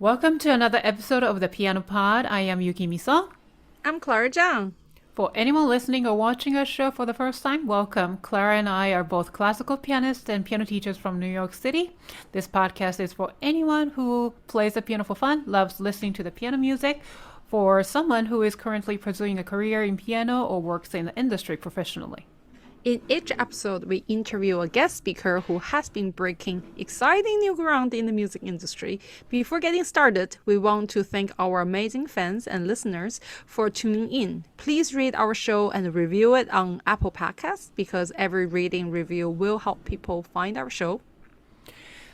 Welcome to another episode of the Piano Pod. I am Yuki Miso. I'm Clara Zhang. For anyone listening or watching our show for the first time, welcome. Clara and I are both classical pianists and piano teachers from New York City. This podcast is for anyone who plays the piano for fun, loves listening to the piano music, for someone who is currently pursuing a career in piano or works in the industry professionally. In each episode, we interview a guest speaker who has been breaking exciting new ground in the music industry. Before getting started, we want to thank our amazing fans and listeners for tuning in. Please read our show and review it on Apple Podcasts because every reading review will help people find our show.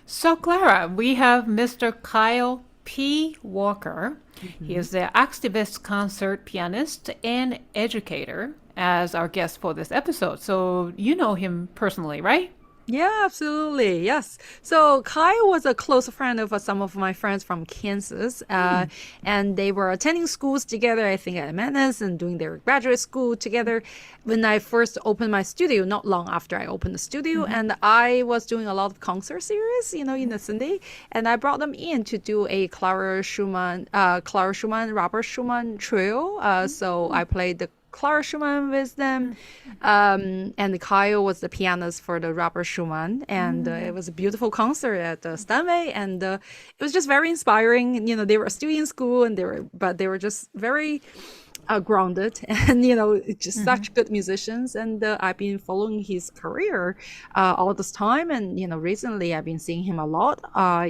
So, Clara, we have Mr. Kyle P. Walker. He is the activist, concert pianist, and educator as our guest for this episode. So you know him personally, right? Yeah, absolutely. Yes. So Kyle was a close friend of some of my friends from Kansas, and they were attending schools together, I think at Manus, and doing their graduate school together. When I first opened my studio, not long after I opened the studio, and I was doing a lot of concert series, in the Sunday, and I brought them in to do a Clara Schumann, Robert Schumann trio. So I played the Clara Schumann with them, and Kyle was the pianist for the Robert Schumann, and it was a beautiful concert at Stanway, and it was just very inspiring. They were still in school, and they were just very grounded, and just such good musicians. And I've been following his career all this time, and recently I've been seeing him a lot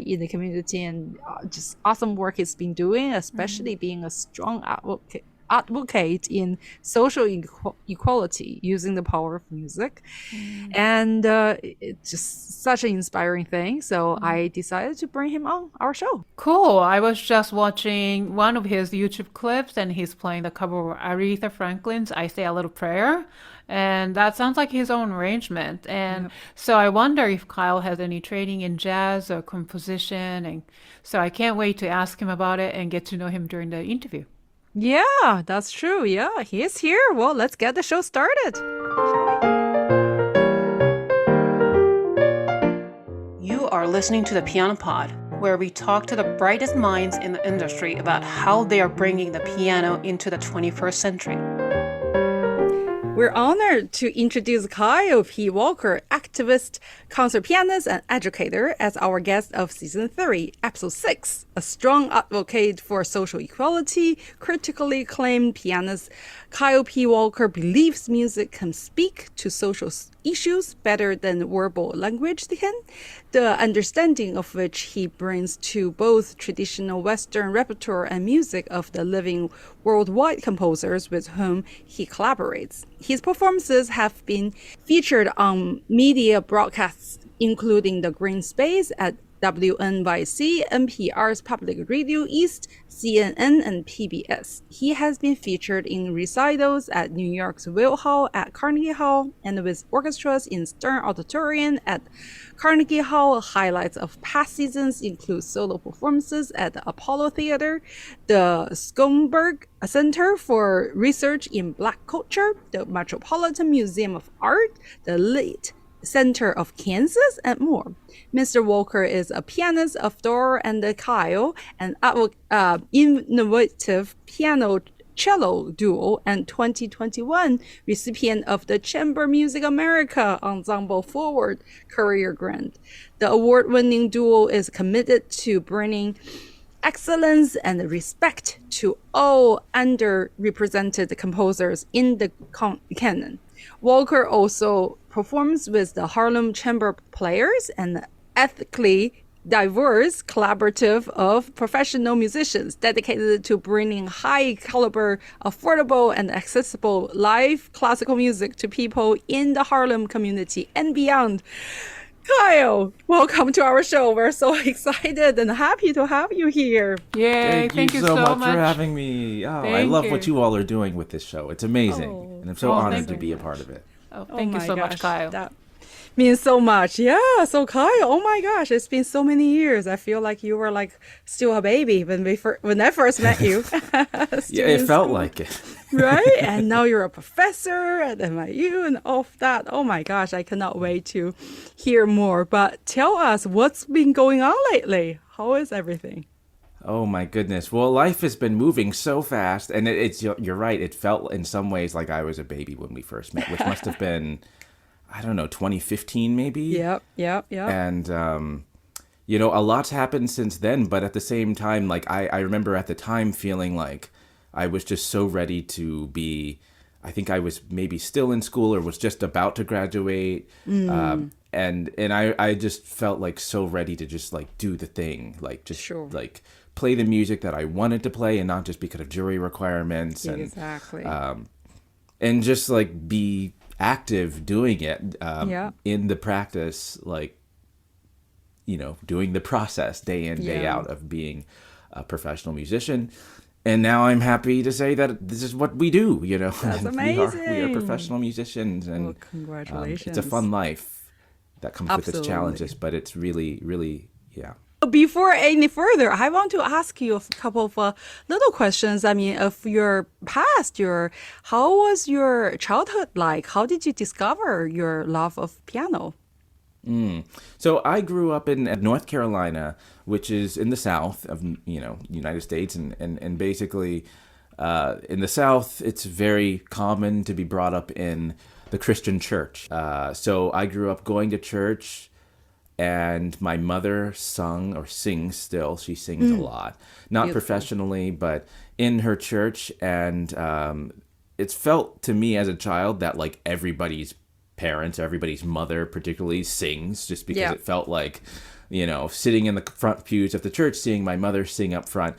in the community, and just awesome work he's been doing, especially being a strong advocate in social equality using the power of music. And it's just such an inspiring thing, so I decided to bring him on our show. Cool. I was just watching one of his YouTube clips and he's playing the cover of Aretha Franklin's I Say a Little Prayer, and that sounds like his own arrangement. And so I wonder if Kyle has any training in jazz or composition, and so I can't wait to ask him about it and get to know him during the interview. Yeah, that's true. Yeah, he is here. Well, let's get the show started. You are listening to the Piano Pod, where we talk to the brightest minds in the industry about how they are bringing the piano into the 21st century. We're honored to introduce Kyle P. Walker, activist, concert pianist, and educator, as our guest of Season 3, Episode 6. A strong advocate for social equality, critically acclaimed pianist, Kyle P. Walker believes music can speak to social issues better than verbal language can, the understanding of which he brings to both traditional Western repertoire and music of the living worldwide composers with whom he collaborates. His performances have been featured on media broadcasts, including The Green Space at WNYC, NPR's Public Radio East, CNN, and PBS. He has been featured in recitals at New York's Will Hall at Carnegie Hall and with orchestras in Stern Auditorium at Carnegie Hall. Highlights of past seasons include solo performances at the Apollo Theater, the Schomburg Center for Research in Black Culture, the Metropolitan Museum of Art, the Lit Center of Kansas, and more. Mr. Walker is a pianist of Dara and Kyle, an innovative piano-cello duo, and 2021 recipient of the Chamber Music America Ensemble Forward Career Grant. The award-winning duo is committed to bringing excellence and respect to all underrepresented composers in the canon. Walker also performs with the Harlem Chamber Players, an ethically diverse collaborative of professional musicians dedicated to bringing high caliber, affordable, and accessible live classical music to people in the Harlem community and beyond. Kyle, welcome to our show. We're so excited and happy to have you here. Yay, Thank you so much for having me. Oh, I love what you all are doing with this show. It's amazing. And I'm so honored to be a part of it. Oh, thank you so much, Kyle. That means so much. Yeah, so Kyle, oh my gosh, it's been so many years. I feel like you were like still a baby when I first met you. Yeah, it felt like it. Right? And now you're a professor at NYU and all of that. Oh my gosh, I cannot wait to hear more. But tell us, what's been going on lately? How is everything? Oh my goodness. Well, life has been moving so fast, and you're right. It felt in some ways like I was a baby when we first met, which must have been, I don't know, 2015 maybe. Yep. And a lot's happened since then, but at the same time, like I remember at the time feeling like I was just so ready to be. I think I was maybe still in school or was just about to graduate. And I just felt like so ready to just like do the thing, like just Sure. like play the music that I wanted to play and not just because of jury requirements. And Exactly. and just like be active doing it in the practice, like, doing the process day in, day out of being a professional musician. And now I'm happy to say that this is what we do, That's We are amazing. professional musicians, and Well, congratulations. it's a fun life that comes with its Absolutely. challenges, but it's really, really, yeah. Before any further, I want to ask you a couple of little questions. I mean, of your past, how was your childhood like? How did you discover your love of piano? So I grew up in North Carolina, which is in the South of, United States. And basically, in the South, it's very common to be brought up in the Christian church. So I grew up going to church, and my mother sung or sings still. She sings a lot, not Beautiful. professionally, but in her church. And it's felt to me as a child that like everybody's parents, everybody's mother particularly sings, just because it felt like, sitting in the front pews of the church, seeing my mother sing up front,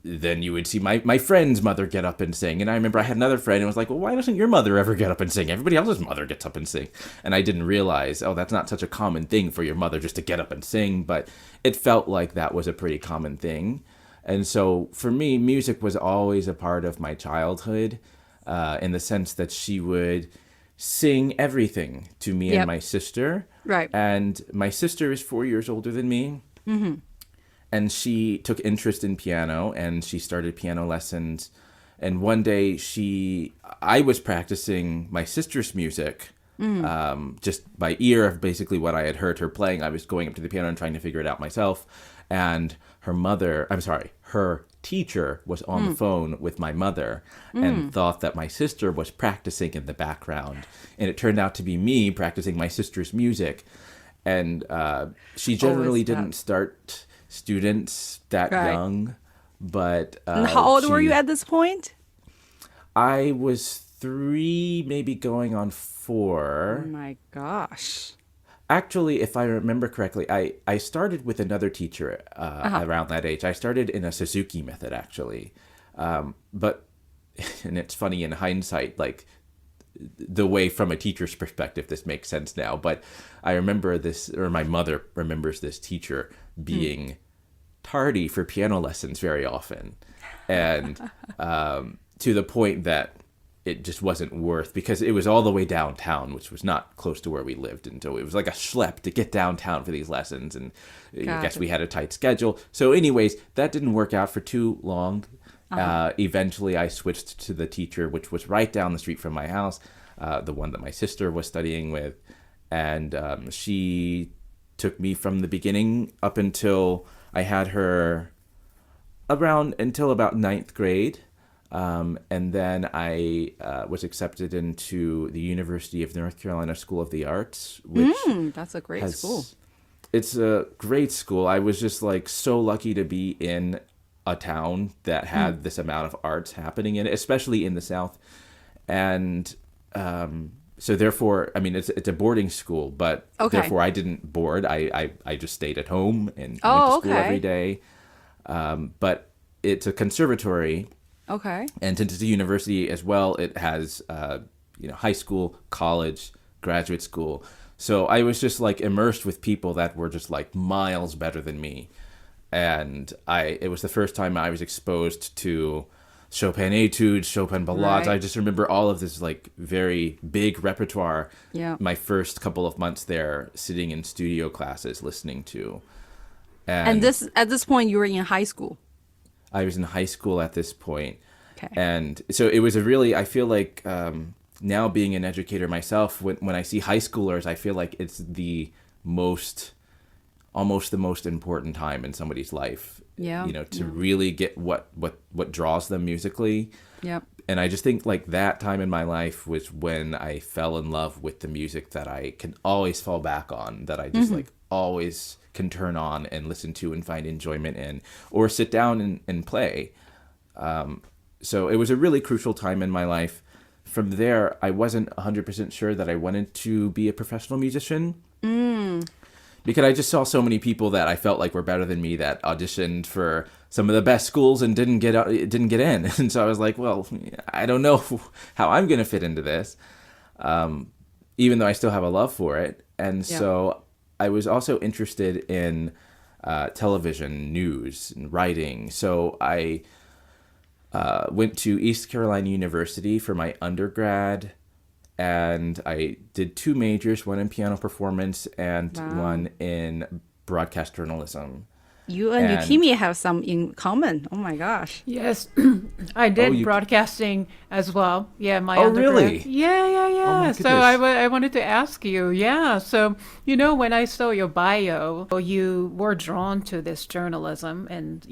then you would see my friend's mother get up and sing. And I remember I had another friend and was like, well, why doesn't your mother ever get up and sing? Everybody else's mother gets up and sing. And I didn't realize, that's not such a common thing for your mother just to get up and sing, but it felt like that was a pretty common thing. And so for me, music was always a part of my childhood, in the sense that she would sing everything to me and my sister. Right. And my sister is 4 years older than me. Mm-hmm. And she took interest in piano, and she started piano lessons. And one day I was practicing my sister's music, just by ear of basically what I had heard her playing. I was going up to the piano and trying to figure it out myself. And her teacher was on the phone with my mother and thought that my sister was practicing in the background. And it turned out to be me practicing my sister's music. And she generally didn't start students that young. But And how old were you at this point? I was 3, maybe going on 4. Oh my gosh. Actually, if I remember correctly, I started with another teacher around that age. I started in a Suzuki method, actually. But, and it's funny in hindsight, like, the way from a teacher's perspective, this makes sense now. But I remember this, or my mother remembers this teacher being tardy for piano lessons very often. And to the point that it just wasn't worth, because it was all the way downtown, which was not close to where we lived. And so it was like a schlep to get downtown for these lessons. And I guess we had a tight schedule. So anyways, that didn't work out for too long. Eventually, I switched to the teacher, which was right down the street from my house, the one that my sister was studying with. And she took me from the beginning up until I had her until about 9th grade. And then I was accepted into the University of North Carolina School of the Arts, which that's a great school. It's a great school. I was just like so lucky to be in a town that had this amount of arts happening in it, especially in the South. And so therefore, I mean, it's a boarding school, but therefore I didn't board. I just stayed at home and went to school every day. But it's a conservatory. Okay. And since it's a university as well, it has, high school, college, graduate school. So I was just like immersed with people that were just like miles better than me. And it was the first time I was exposed to Chopin etudes, Chopin ballades. Right. I just remember all of this like very big repertoire. Yeah. My first couple of months there, sitting in studio classes, listening to. And at this point, you were in high school. I was in high school at this point. Okay. And so it was I feel like now being an educator myself, when I see high schoolers, I feel like it's almost the most important time in somebody's life. Yeah. To really get what draws them musically. Yeah. And I just think like that time in my life was when I fell in love with the music that I can always fall back on, that I just like always can turn on and listen to and find enjoyment in, or sit down and play. So it was a really crucial time in my life. From there, I wasn't 100% sure that I wanted to be a professional musician. Because I just saw so many people that I felt like were better than me that auditioned for some of the best schools and didn't get in. And so I was like, well, I don't know how I'm going to fit into this, even though I still have a love for it. And so I was also interested in television, news, and writing. So I went to East Carolina University for my undergrad. And I did 2 majors, one in piano performance and one in broadcast journalism. You and Yukimi have some in common. Oh my gosh. Yes, I did broadcasting as well. Yeah, my undergrad. Really? Yeah. Oh my So goodness. I wanted to ask you. Yeah, so when I saw your bio, you were drawn to this journalism, and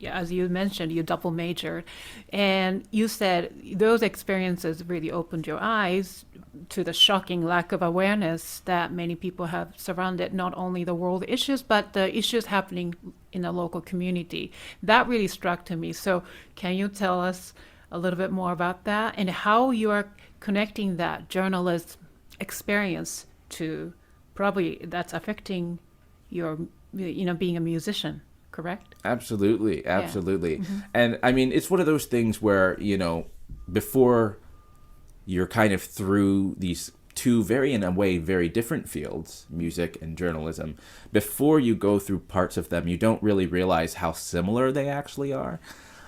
as you mentioned, you double majored, and you said those experiences really opened your eyes to the shocking lack of awareness that many people have surrounded not only the world issues, but the issues happening in the local community. That really struck to me. So can you tell us a little bit more about that and how you are connecting that journalist experience to probably that's affecting your, being a musician, correct? Absolutely. And I mean, it's one of those things where, before you're kind of through these 2 in a way, very different fields, music and journalism. Before you go through parts of them, you don't really realize how similar they actually are.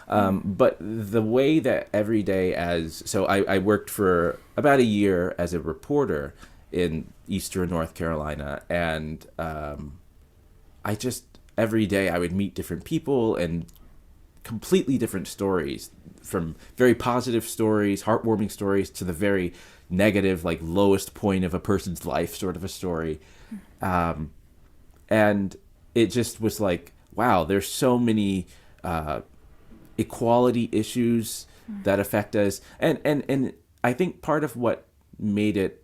But the way that every day I worked for about a year as a reporter in Eastern North Carolina. And every day I would meet different people and completely different stories, from very positive stories, heartwarming stories, to the very negative, like lowest point of a person's life sort of a story. And it just was like, wow, there's so many equality issues that affect us. And I think part of what made it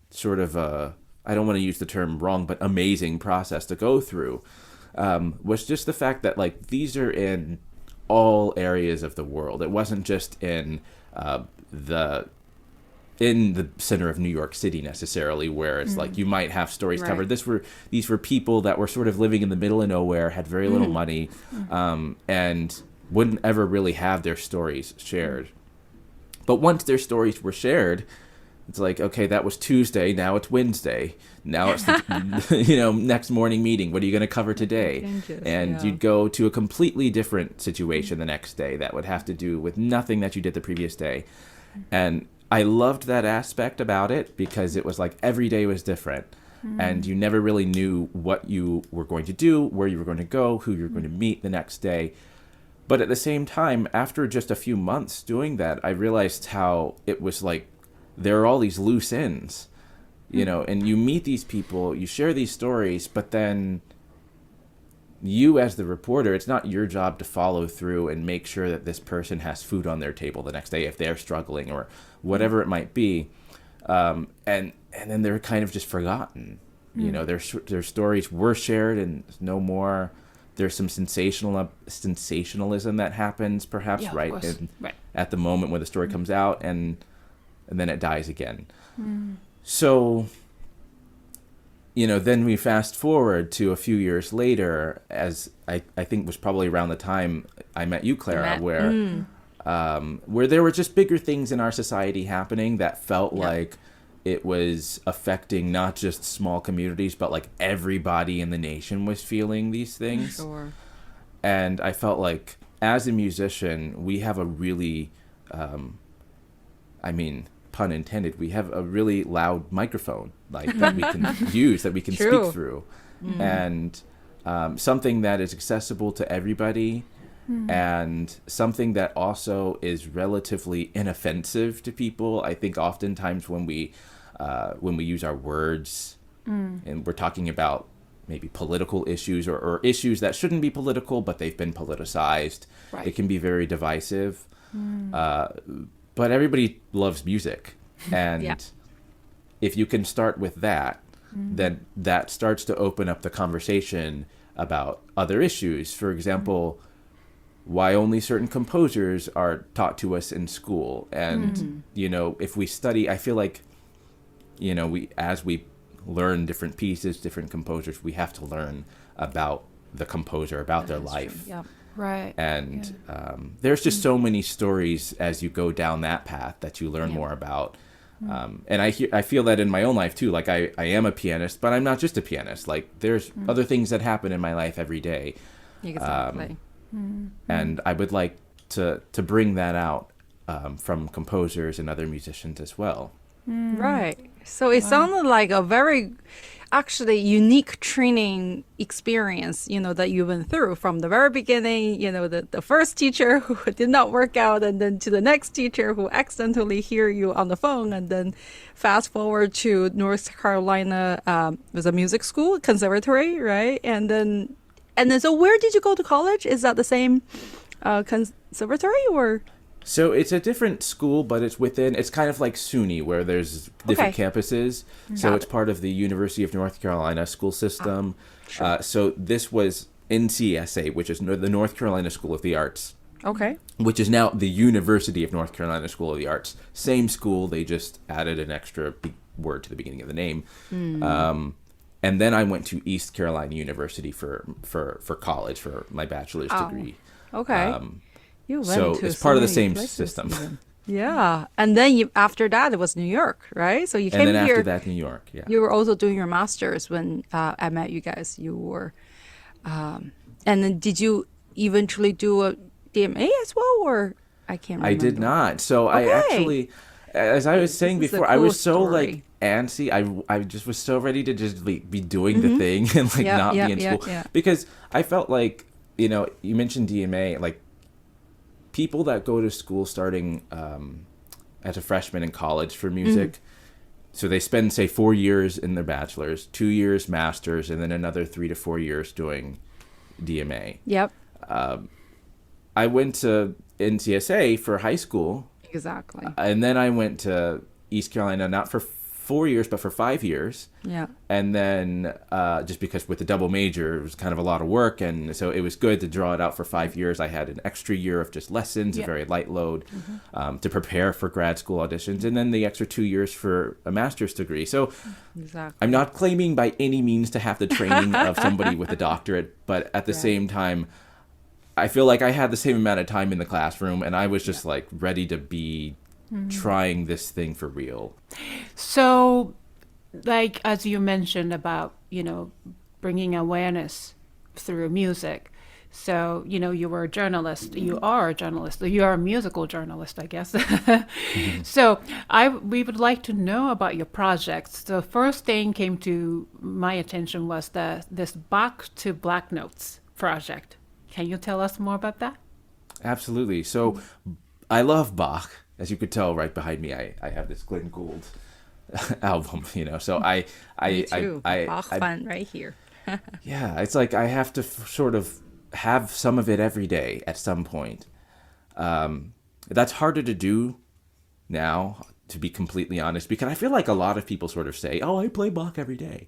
sort of I don't want to use the term wrong, but amazing process to go through was just the fact that like these are in all areas of the world. It wasn't just in the center of New York City necessarily, where it's like you might have stories covered. These were people that were sort of living in the middle of nowhere, had very little money, and wouldn't ever really have their stories shared. But once their stories were shared, it's like, okay, that was Tuesday, now it's Wednesday. Now it's the next morning meeting. What are you going to cover today? And you'd go to a completely different situation the next day that would have to do with nothing that you did the previous day. And I loved that aspect about it because it was like every day was different. And you never really knew what you were going to do, where you were going to go, who you were going to meet the next day. But at the same time, after just a few months doing that, I realized how it was like there are all these loose ends, and you meet these people, you share these stories, but then you as the reporter, it's not your job to follow through and make sure that this person has food on their table the next day if they're struggling or whatever it might be. And then they're kind of just forgotten. Their stories were shared and no more. There's some sensationalism that happens perhaps at the moment when the story comes out, and then it dies again. So, then we fast forward to a few years later, as I think was probably around the time I met you, Clara, where there were just bigger things in our society happening that felt like it was affecting not just small communities, but like everybody in the nation was feeling these things. Sure. And I felt like as a musician, we have a really, pun intended, we have a really loud microphone that we can use, that we can speak through. And something that is accessible to everybody, and something that also is relatively inoffensive to people. I think oftentimes when we use our words and we're talking about maybe political issues or issues that shouldn't be political, but they've been politicized. Right. It can be very divisive. But everybody loves music. And Yeah. if you can start with that, then that starts to open up the conversation about other issues. For example, why only certain composers are taught to us in school. And, you know, if we study, I feel like, you know, as we learn different pieces, different composers, we have to learn about the composer, about their life. Yeah. Right. And there's just so many stories as you go down that path that you learn more about. And I feel that in my own life too. Like I am a pianist, but I'm not just a pianist. Like there's other things that happen in my life every day. Exactly. And I would like to bring that out from composers and other musicians as well. Right. So it sounded like a very actually unique training experience, you know, that you went through from the very beginning, you know, the first teacher who did not work out, and then to the next teacher who accidentally hear you on the phone, and then fast forward to North Carolina, was a music school, conservatory, right? And then so where did you go to college? Is that the same conservatory or? So it's a different school, but it's kind of like SUNY, where there's different campuses. So it's part of the University of North Carolina school system. So this was NCSA, which is the North Carolina School of the Arts. Okay. Which is now the University of North Carolina School of the Arts. Same school, they just added an extra word to the beginning of the name. And then I went to East Carolina University for college, for my bachelor's degree. Okay. You went So to it's part of the many same places system. even. Yeah. And then after that, it was New York, right? So you came And then here. after that, New York, yeah. You were also doing your master's when I met you guys. You were, and then did you eventually do a DMA as well, or I can't remember. I did not. So I Okay. actually, as I was saying This is a before, I cool was so story. like antsy. I just was so ready to just be doing the thing and like Yep, not yep, be in yep, school. yep. Because I felt like, you know, you mentioned DMA, like people that go to school starting as a freshman in college for music, so they spend, say, 4 years in their bachelor's, 2 years master's, and then another 3 to 4 years doing DMA. Yep. I went to NCSA for high school, Exactly. and then I went to East Carolina, not for 4 years, but for 5 years. Yeah. And then just because with the double major, it was kind of a lot of work. And so it was good to draw it out for 5 years. I had an extra year of just lessons, a very light load to prepare for grad school auditions. And then the extra 2 years for a master's degree. So Exactly. I'm not claiming by any means to have the training of somebody with a doctorate. But at the same time, I feel like I had the same amount of time in the classroom. And I was just like ready to be trying this thing for real. So, like, as you mentioned about, you know, bringing awareness through music. So, you know, you were a journalist. You are a journalist. You are a musical journalist, I guess. So, we would like to know about your projects. The first thing came to my attention was this Bach to Blacknotes project. Can you tell us more about that? Absolutely. So I love Bach. As you could tell right behind me, I have this Glenn Gould album, you know. So Me too. Bach I fan right here. yeah, it's like I have to sort of have some of it every day at some point. That's harder to do now, to be completely honest, because I feel like a lot of people sort of say, "Oh, I play Bach every day,"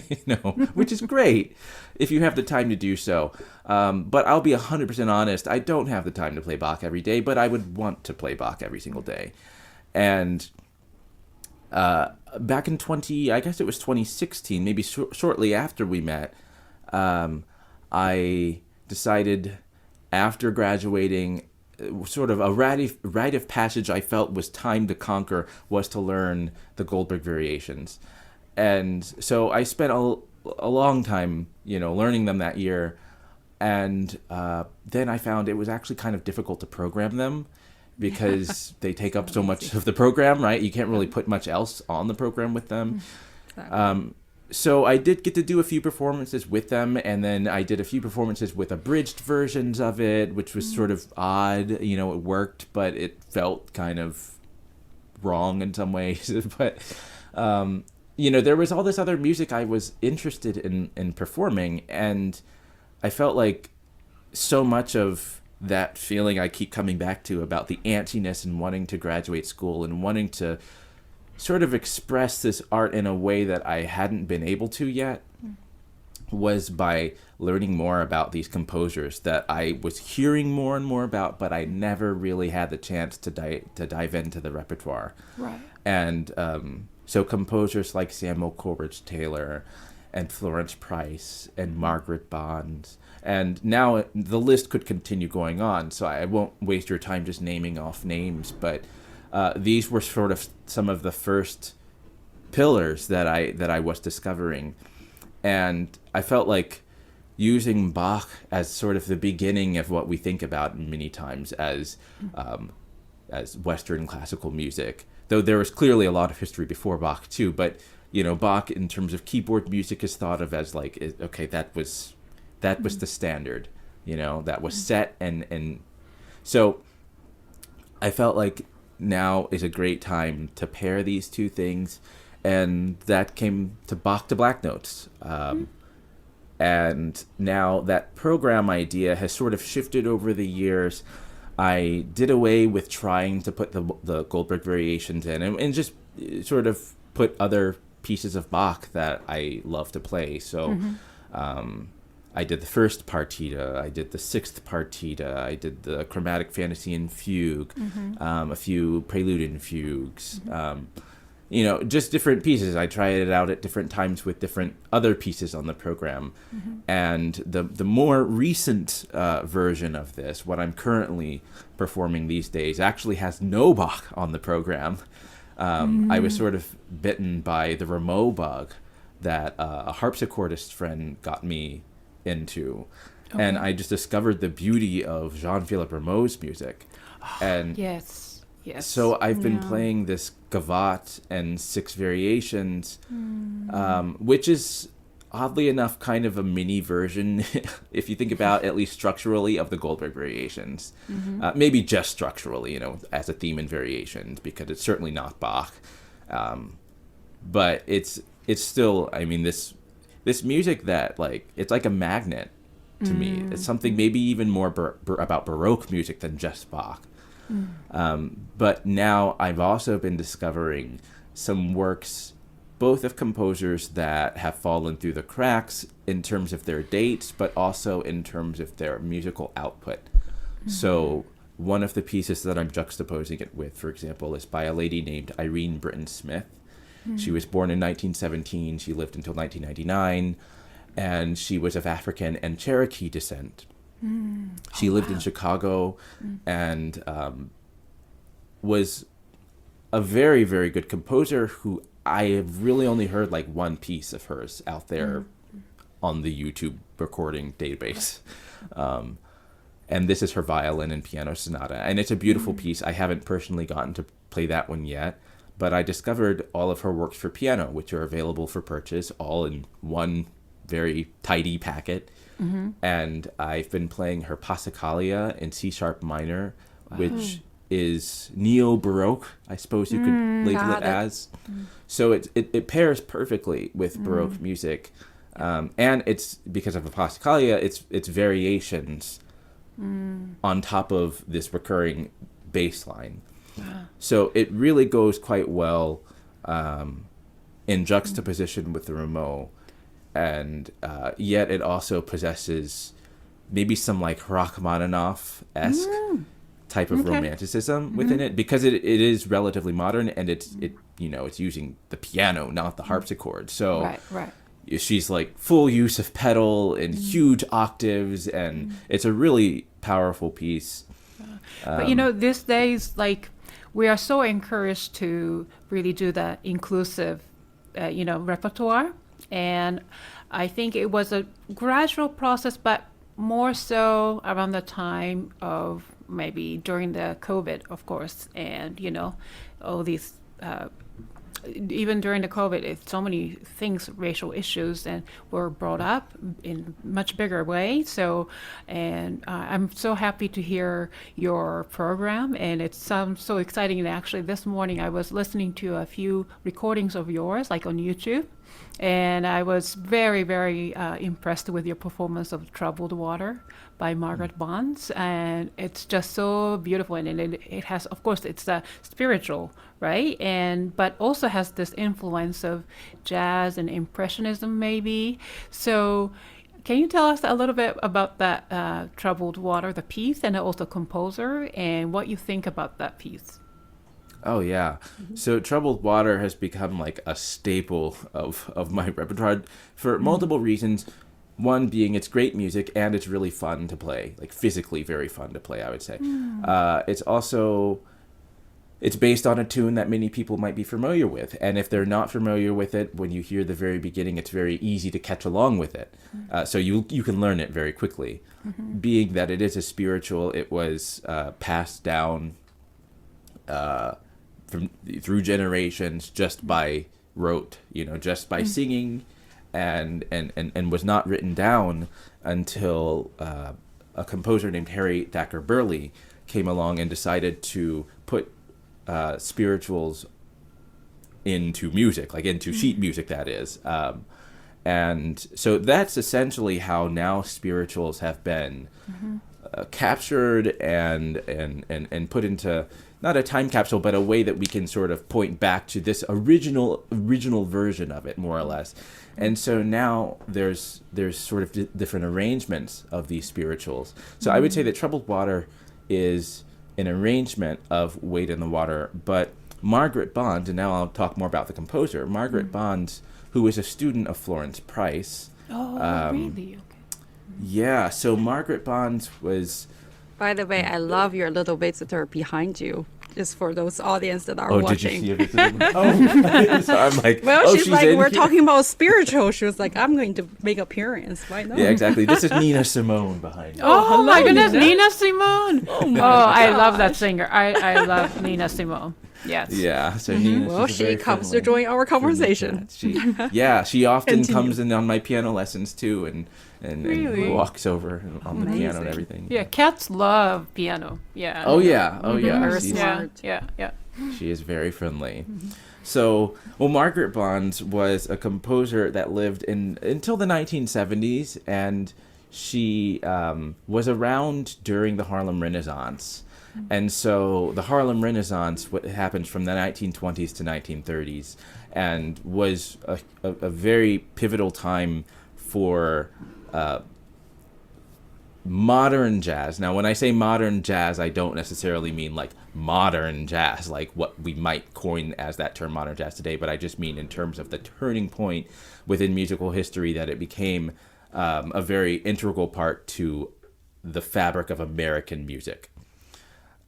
you know, which is great if you have the time to do so. But I'll be 100% honest, I don't have the time to play Bach every day, but I would want to play Bach every single day. And back in I guess it was 2016, maybe shortly after we met, I decided after graduating, sort of a rite of passage I felt was time to conquer was to learn the Goldberg variations. And so I spent a long time, you know, learning them that year. And then I found it was actually kind of difficult to program them because they take up so much of the program, right? You can't really put much else on the program with them. Exactly. So I did get to do a few performances with them, and then I did a few performances with abridged versions of it, which was sort of odd. You know, it worked, but it felt kind of wrong in some ways. But there was all this other music I was interested in performing, and I felt like so much of that feeling I keep coming back to about the antsiness and wanting to graduate school and wanting to sort of express this art in a way that I hadn't been able to yet was by learning more about these composers that I was hearing more and more about, but I never really had the chance to dive into the repertoire. Right. And so composers like Samuel Coleridge Taylor and Florence Price and Margaret Bonds. And now the list could continue going on, so I won't waste your time just naming off names, but these were sort of some of the first pillars that I was discovering. And I felt like using Bach as sort of the beginning of what we think about many times as Western classical music, though there was clearly a lot of history before Bach too. But Bach in terms of keyboard music is thought of as like, okay, that was the standard, that was set, and so I felt like now is a great time to pair these two things, and that came to Bach to Blacknotes. And now that program idea has sort of shifted over the years. I did away with trying to put the Goldberg variations in and just sort of put other pieces of Bach that I love to play. So I did the first partita, I did the sixth partita, I did the chromatic fantasy and fugue, a few prelude and fugues, just different pieces. I tried it out at different times with different other pieces on the program. And the more recent version of this, what I'm currently performing these days, actually has no Bach on the program. I was sort of bitten by the Rameau bug that a harpsichordist friend got me into. Okay. And I just discovered the beauty of Jean-Philippe Rameau's music. And yes. So I've been playing this gavotte and six variations, which is oddly enough kind of a mini version, if you think about at least structurally, of the Goldberg variations. Maybe just structurally, as a theme and variations, because it's certainly not Bach. But it's still, this music that, like, it's like a magnet to me. It's something maybe even more about Baroque music than just Bach. But now I've also been discovering some works, both of composers that have fallen through the cracks in terms of their dates, but also in terms of their musical output. So one of the pieces that I'm juxtaposing it with, for example, is by a lady named Irene Britton Smith. She was born in 1917. She lived until 1999, and she was of African and Cherokee descent. She lived in Chicago and was a very, very good composer who I have really only heard like one piece of hers out there on the YouTube recording database. And this is her violin and piano sonata. And it's a beautiful piece. I haven't personally gotten to play that one yet, but I discovered all of her works for piano, which are available for purchase, all in one very tidy packet. And I've been playing her Passacaglia in C-sharp minor, which is neo-Baroque, I suppose you could label it as. So it pairs perfectly with Baroque music. And it's, because of the Passacaglia, it's variations on top of this recurring bass line. So it really goes quite well in juxtaposition with the Rameau. And yet it also possesses maybe some like Rachmaninoff-esque type of romanticism within it, because it is relatively modern, and it's using the piano, not the harpsichord. So she's like full use of pedal and huge octaves, and it's a really powerful piece. But these days, like, we are so encouraged to really do the inclusive, repertoire. And I think it was a gradual process, but more so around the time of maybe during the COVID, of course, and, all these even during the COVID, so many things, racial issues, and were brought up in much bigger way. So, and I'm so happy to hear your program, and it sounds so exciting. And actually, this morning I was listening to a few recordings of yours, like on YouTube. And I was very, very impressed with your performance of Troubled Water by Margaret Bonds. And it's just so beautiful. And it has, of course, it's spiritual, right? But also has this influence of jazz and impressionism, maybe. So can you tell us a little bit about that Troubled Water, the piece, and also composer, and what you think about that piece? Oh, yeah. So Troubled Water has become like a staple of my repertoire for multiple reasons. One being it's great music and it's really fun to play, like physically very fun to play, I would say. It's based on a tune that many people might be familiar with. And if they're not familiar with it, when you hear the very beginning, it's very easy to catch along with it. So you can learn it very quickly. Being that it is a spiritual, it was passed down through generations just by rote, just by singing, and was not written down until a composer named Harry Thacker Burleigh came along and decided to put spirituals into music, like into sheet music, that is. And so that's essentially how now spirituals have been captured and put into not a time capsule, but a way that we can sort of point back to this original version of it, more or less. And so now there's sort of different arrangements of these spirituals. So I would say that Troubled Water is an arrangement of Wade in the Water, but Margaret Bonds, and now I'll talk more about the composer, Margaret Bonds, who was a student of Florence Price. Oh, really? Okay. Yeah, so Margaret Bonds was... By the way, I love your little visitor behind you, just for those audience that are Oh, watching. did you see a visitor? Oh, so I'm like, Well, she's like, we're here. talking about spiritual. She was like, I'm going to make appearance. Why not? Yeah, exactly. This is Nina Simone behind you. Oh, my hello, goodness, Nina. Nina Simone. Oh, I love that singer. I love Nina Simone. Yes. Yeah, so Nina. Well, she's a she very comes to friendly- join our conversation. She often Continue. comes in on my piano lessons too, and Really? walks over on the piano and Amazing. everything. Yeah, cats love piano. Yeah. Oh yeah. Very She's- smart. Yeah. She is very friendly. So, Margaret Bonds was a composer that lived until the 1970s, and she was around during the Harlem Renaissance. And so the Harlem Renaissance happened from the 1920s to 1930s, and was a very pivotal time for modern jazz. Now, when I say modern jazz, I don't necessarily mean like modern jazz, like what we might coin as that term modern jazz today, but I just mean in terms of the turning point within musical history, that it became a very integral part to the fabric of American music.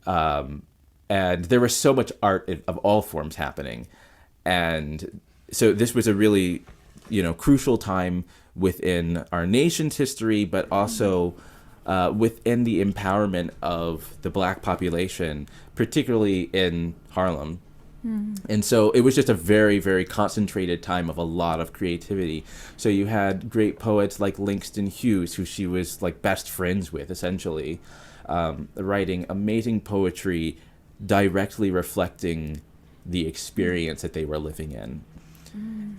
And there was so much art of all forms happening. And so this was a really, crucial time within our nation's history, but also within the empowerment of the Black population, particularly in Harlem. And so it was just a very, very concentrated time of a lot of creativity. So you had great poets like Langston Hughes, who she was like best friends with, essentially, writing amazing poetry directly reflecting the experience that they were living in.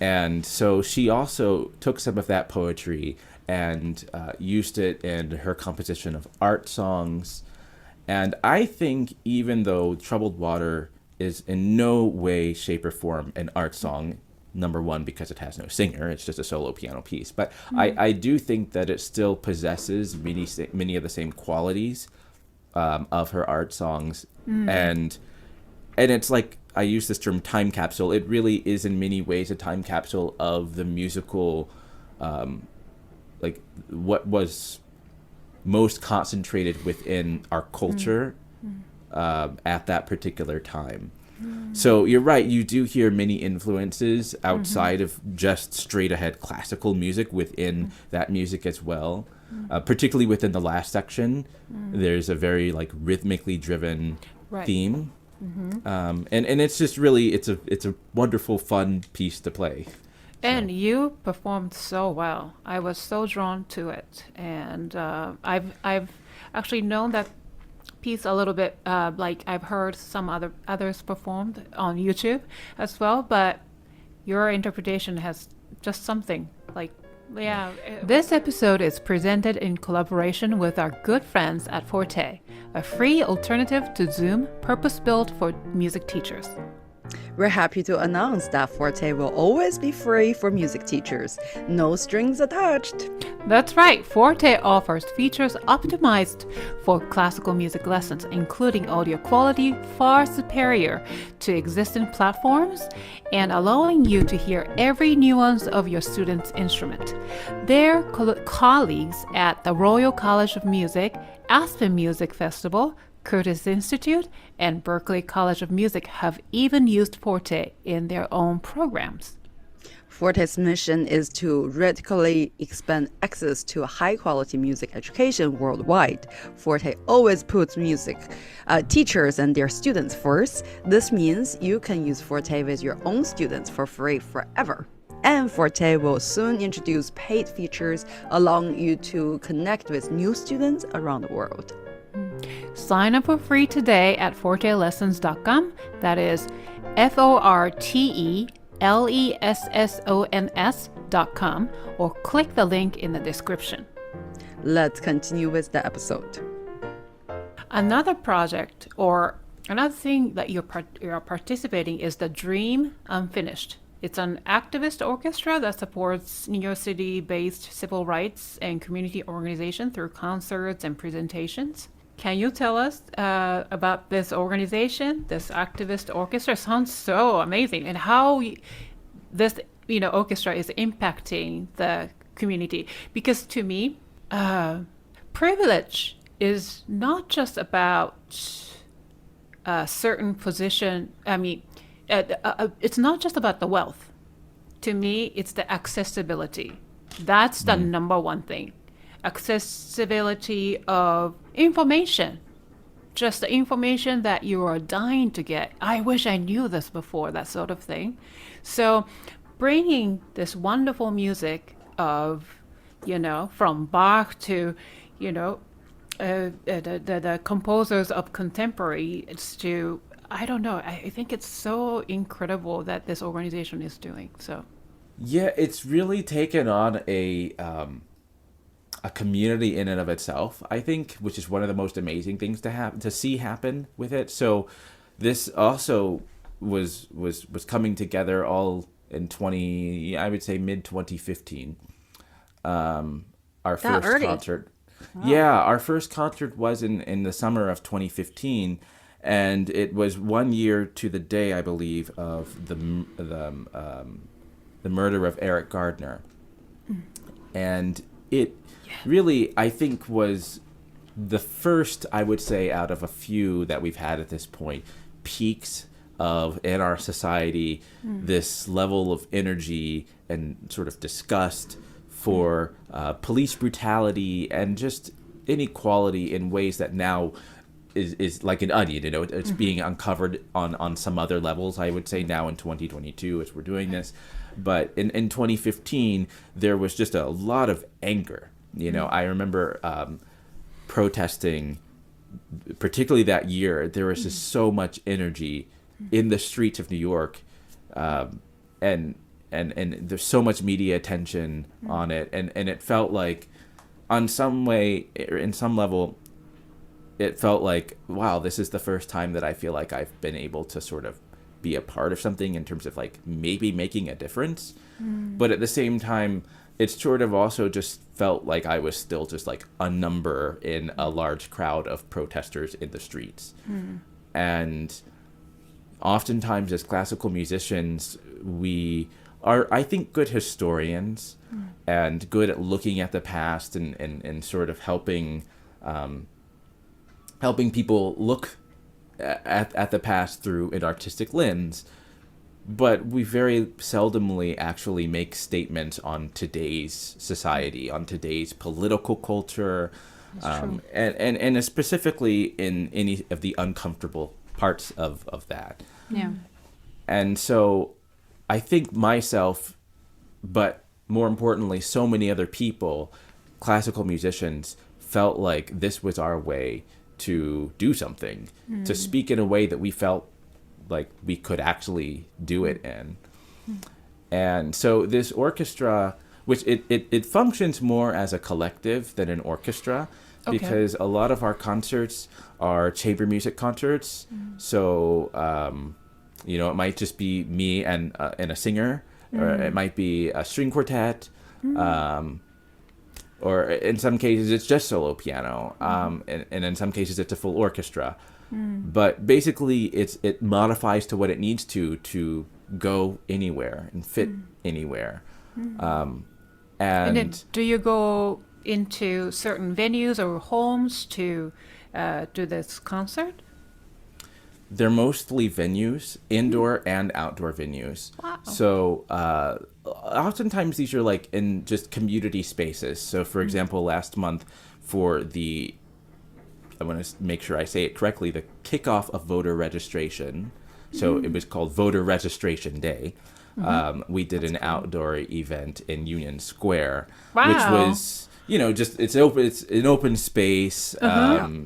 And so she also took some of that poetry and used it in her composition of art songs. And I think even though Troubled Water is in no way, shape, or form an art song, number one, because it has no singer, it's just a solo piano piece. But I do think that it still possesses many of the same qualities of her art songs. And it's like, I use this term time capsule. It really is in many ways a time capsule of the musical, like what was most concentrated within our culture at that particular time. So you're right, you do hear many influences outside of just straight ahead classical music within that music as well. Particularly within the last section, there's a very like rhythmically driven theme. And it's just really it's a wonderful, fun piece to play. And you performed so well. I was so drawn to it, and I've actually known that piece a little bit. Like I've heard some others performed on YouTube as well, but your interpretation has just something like. Yeah. This episode is presented in collaboration with our good friends at Forte, a free alternative to Zoom purpose-built for music teachers. We're happy to announce that Forte will always be free for music teachers. No strings attached. That's right. Forte offers features optimized for classical music lessons, including audio quality far superior to existing platforms and allowing you to hear every nuance of your student's instrument. Their colleagues at the Royal College of Music, Aspen Music Festival, Curtis Institute, and Berklee College of Music have even used Forte in their own programs. Forte's mission is to radically expand access to high-quality music education worldwide. Forte always puts music teachers and their students first. This means you can use Forte with your own students for free forever. And Forte will soon introduce paid features allowing you to connect with new students around the world. Sign up for free today at fortelessons.com. That is fortelessons.com, or click the link in the description. Let's continue with the episode. Another project or another thing that you're participating is the Dream Unfinished. It's an activist orchestra that supports New York City-based civil rights and community organization through concerts and presentations. Can you tell us about this organization, this activist orchestra? It sounds so amazing, and how this orchestra is impacting the community. Because to me, privilege is not just about a certain position. I mean, it's not just about the wealth. To me, it's the accessibility. That's the number one thing. Accessibility of information, just the information that you are dying to get. I wish I knew this before, that sort of thing. So bringing this wonderful music of, from Bach to, the composers of contemporary, it's to, I don't know, I think it's so incredible that this organization is doing so. Yeah, it's really taken on a community in and of itself, I think, which is one of the most amazing things to see happen with it. So this also was coming together all in mid 2015. Our first early. concert. Wow. Yeah, our first concert was in the summer of 2015, and it was 1 year to the day, I believe, of the murder of Eric Gardner. And it really, I think, was the first, I would say, out of a few that we've had at this point, peaks in our society, this level of energy and sort of disgust for police brutality and just inequality in ways that now is like an onion. It's being uncovered on some other levels, I would say, now in 2022 as we're doing this. But in 2015, there was just a lot of anger. I remember protesting, particularly that year. There was just so much energy in the streets of New York, and there's so much media attention on it, and it felt like, in some level, it felt like, wow, this is the first time that I feel like I've been able to sort of be a part of something in terms of like maybe making a difference. But at the same time, it sort of also just felt like I was still just like a number in a large crowd of protesters in the streets. And oftentimes as classical musicians, we are, I think, good historians and good at looking at the past and sort of helping people look at the past through an artistic lens. But we very seldomly actually make statements on today's society, on today's political culture, and specifically in any of the uncomfortable parts of that. Yeah. And so I think myself, but more importantly, so many other people, classical musicians, felt like this was our way to do something, to speak in a way that we felt like we could actually do it in. And so this orchestra, which it functions more as a collective than an orchestra, because a lot of our concerts are chamber music concerts. So, it might just be me and a singer, or it might be a string quartet, or in some cases it's just solo piano, and in some cases it's a full orchestra. But basically it modifies to what it needs to go anywhere and fit anywhere. And then do you go into certain venues or homes to do this concert? They're mostly venues, indoor and outdoor venues. Wow. So oftentimes these are like in just community spaces. So for example, last month for I want to make sure I say it correctly, the kickoff of voter registration. So it was called Voter Registration Day. We did an outdoor event in Union Square, which was, just it's an open space.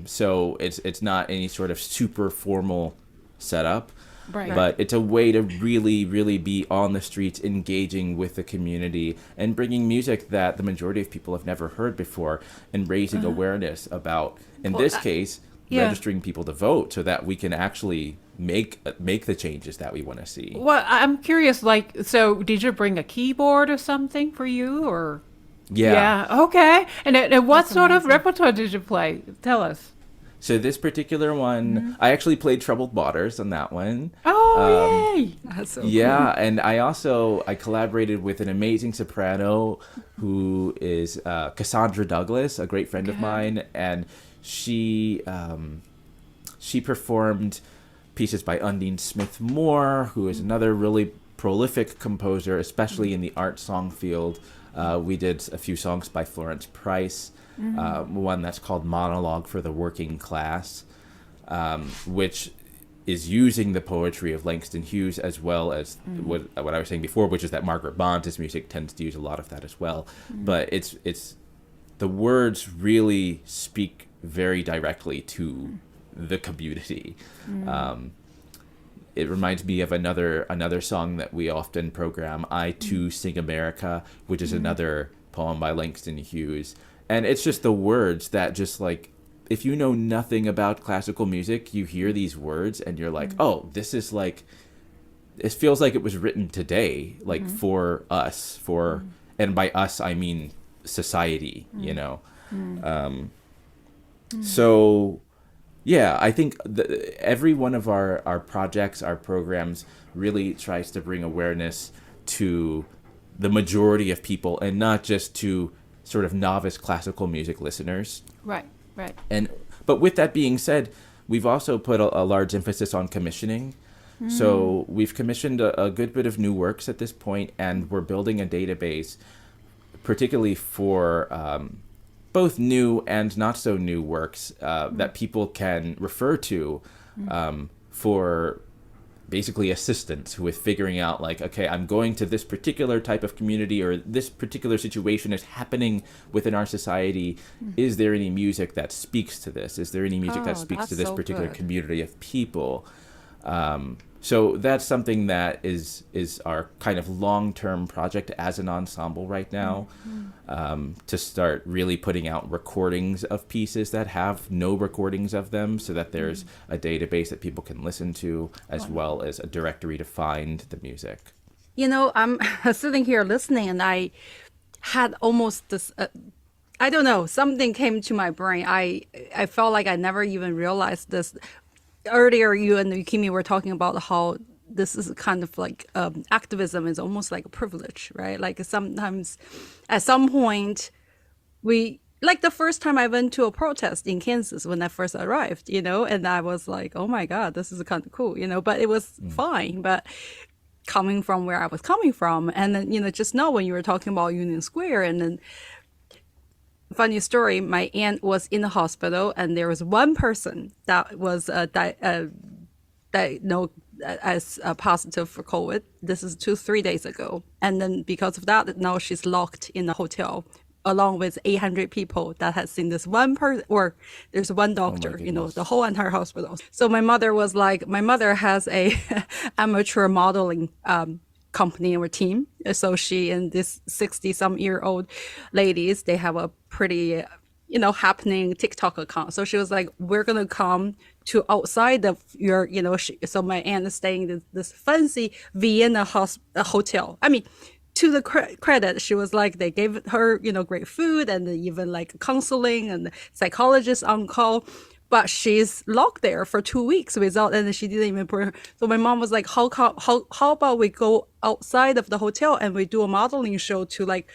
So it's not any sort of super formal setup. Right. But it's a way to really, really be on the streets, engaging with the community and bringing music that the majority of people have never heard before, and raising awareness about, in this case, registering people to vote so that we can actually make the changes that we want to see. Well, I'm curious, so did you bring a keyboard or something for you, or? Yeah. Okay. And what sort of repertoire did you play? Tell us. So this particular one, I actually played Troubled Waters on that one. Oh, yay! That's so Yeah, and I collaborated with an amazing soprano who is Cassandra Douglas, a great friend of mine, and she performed pieces by Undine Smith Moore, who is another really prolific composer, especially in the art song field. We did a few songs by Florence Price. One that's called Monologue for the Working Class, which is using the poetry of Langston Hughes, as well as what I was saying before, which is that Margaret Bonds' music tends to use a lot of that as well. But it's the words really speak very directly to the community. It reminds me of another song that we often program, I Too Sing America, which is another poem by Langston Hughes. And it's just the words that just like, if you know nothing about classical music, you hear these words and you're like, oh, this is like, it feels like it was written today, like for us, and by us, I mean society, So, yeah, I think every one of our projects, our programs really tries to bring awareness to the majority of people and not just to sort of novice classical music listeners. Right. But with that being said, we've also put a large emphasis on commissioning. So we've commissioned a good bit of new works at this point, and we're building a database, particularly for both new and not so new works that people can refer to for basically assistance with figuring out, like, okay, I'm going to this particular type of community, or this particular situation is happening within our society. Is there any music that speaks to this? Is there any music that speaks to this particular community of people? So that's something that is our kind of long-term project as an ensemble right now, to start really putting out recordings of pieces that have no recordings of them, so that there's a database that people can listen to, as well as a directory to find the music. I'm sitting here listening, and I had almost this, I don't know, something came to my brain. I felt like I never even realized this. Earlier, you and Yukimi were talking about how this is kind of like activism is almost like a privilege, right? Like sometimes, at some point, like the first time I went to a protest in Kansas when I first arrived, and I was like, oh my God, this is kind of cool, but it was fine. But coming from where I was coming from, and then, just now when you were talking about Union Square, and then funny story, my aunt was in the hospital, and there was one person that was diagnosed as positive for COVID. This is 2-3 days ago. And then because of that, now she's locked in a hotel along with 800 people that has seen this one person, or there's one doctor, the whole entire hospital. So my mother has a amateur modeling company or team. So she and this 60-some-year-old ladies, they have a pretty, happening TikTok account. So she was like, we're going to come to outside of your, so my aunt is staying in this fancy Vienna hotel. I mean, to the credit, she was like, they gave her, great food and even like counseling and psychologist on call. But she's locked there for 2 weeks without, and she didn't even put her. So my mom was like, how about we go outside of the hotel and we do a modeling show to like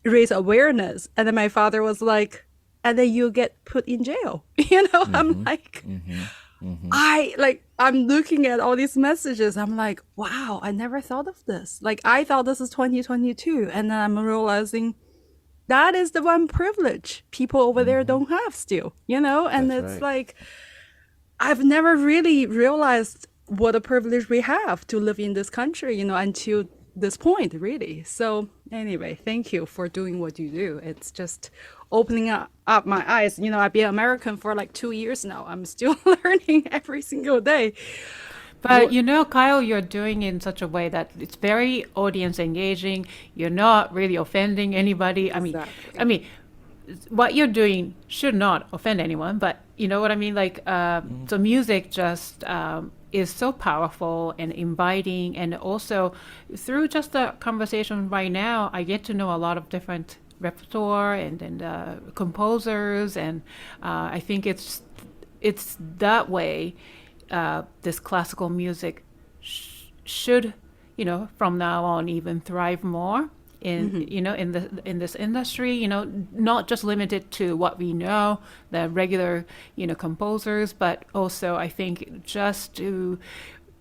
raise awareness? And then my father was like, and then you get put in jail. I'm like, I'm looking at all these messages. I'm like, wow, I never thought of this. Like, I thought this is 2022. And then I'm realizing that is the one privilege people over there don't have still, and That's it's right. like, I've never really realized what a privilege we have to live in this country, until this point, really. So anyway, thank you for doing what you do. It's just opening up my eyes. I've been American for like 2 years now. I'm still learning every single day. But Kyle, you're doing it in such a way that it's very audience engaging. You're not really offending anybody. Exactly. I mean, what you're doing should not offend anyone, but you know what I mean? Like, the music just is so powerful and inviting. And also through just the conversation right now, I get to know a lot of different repertoire and composers. And I think it's that way. This classical music should, from now on even thrive more in, in this industry, not just limited to what we know, the regular, composers, but also I think just to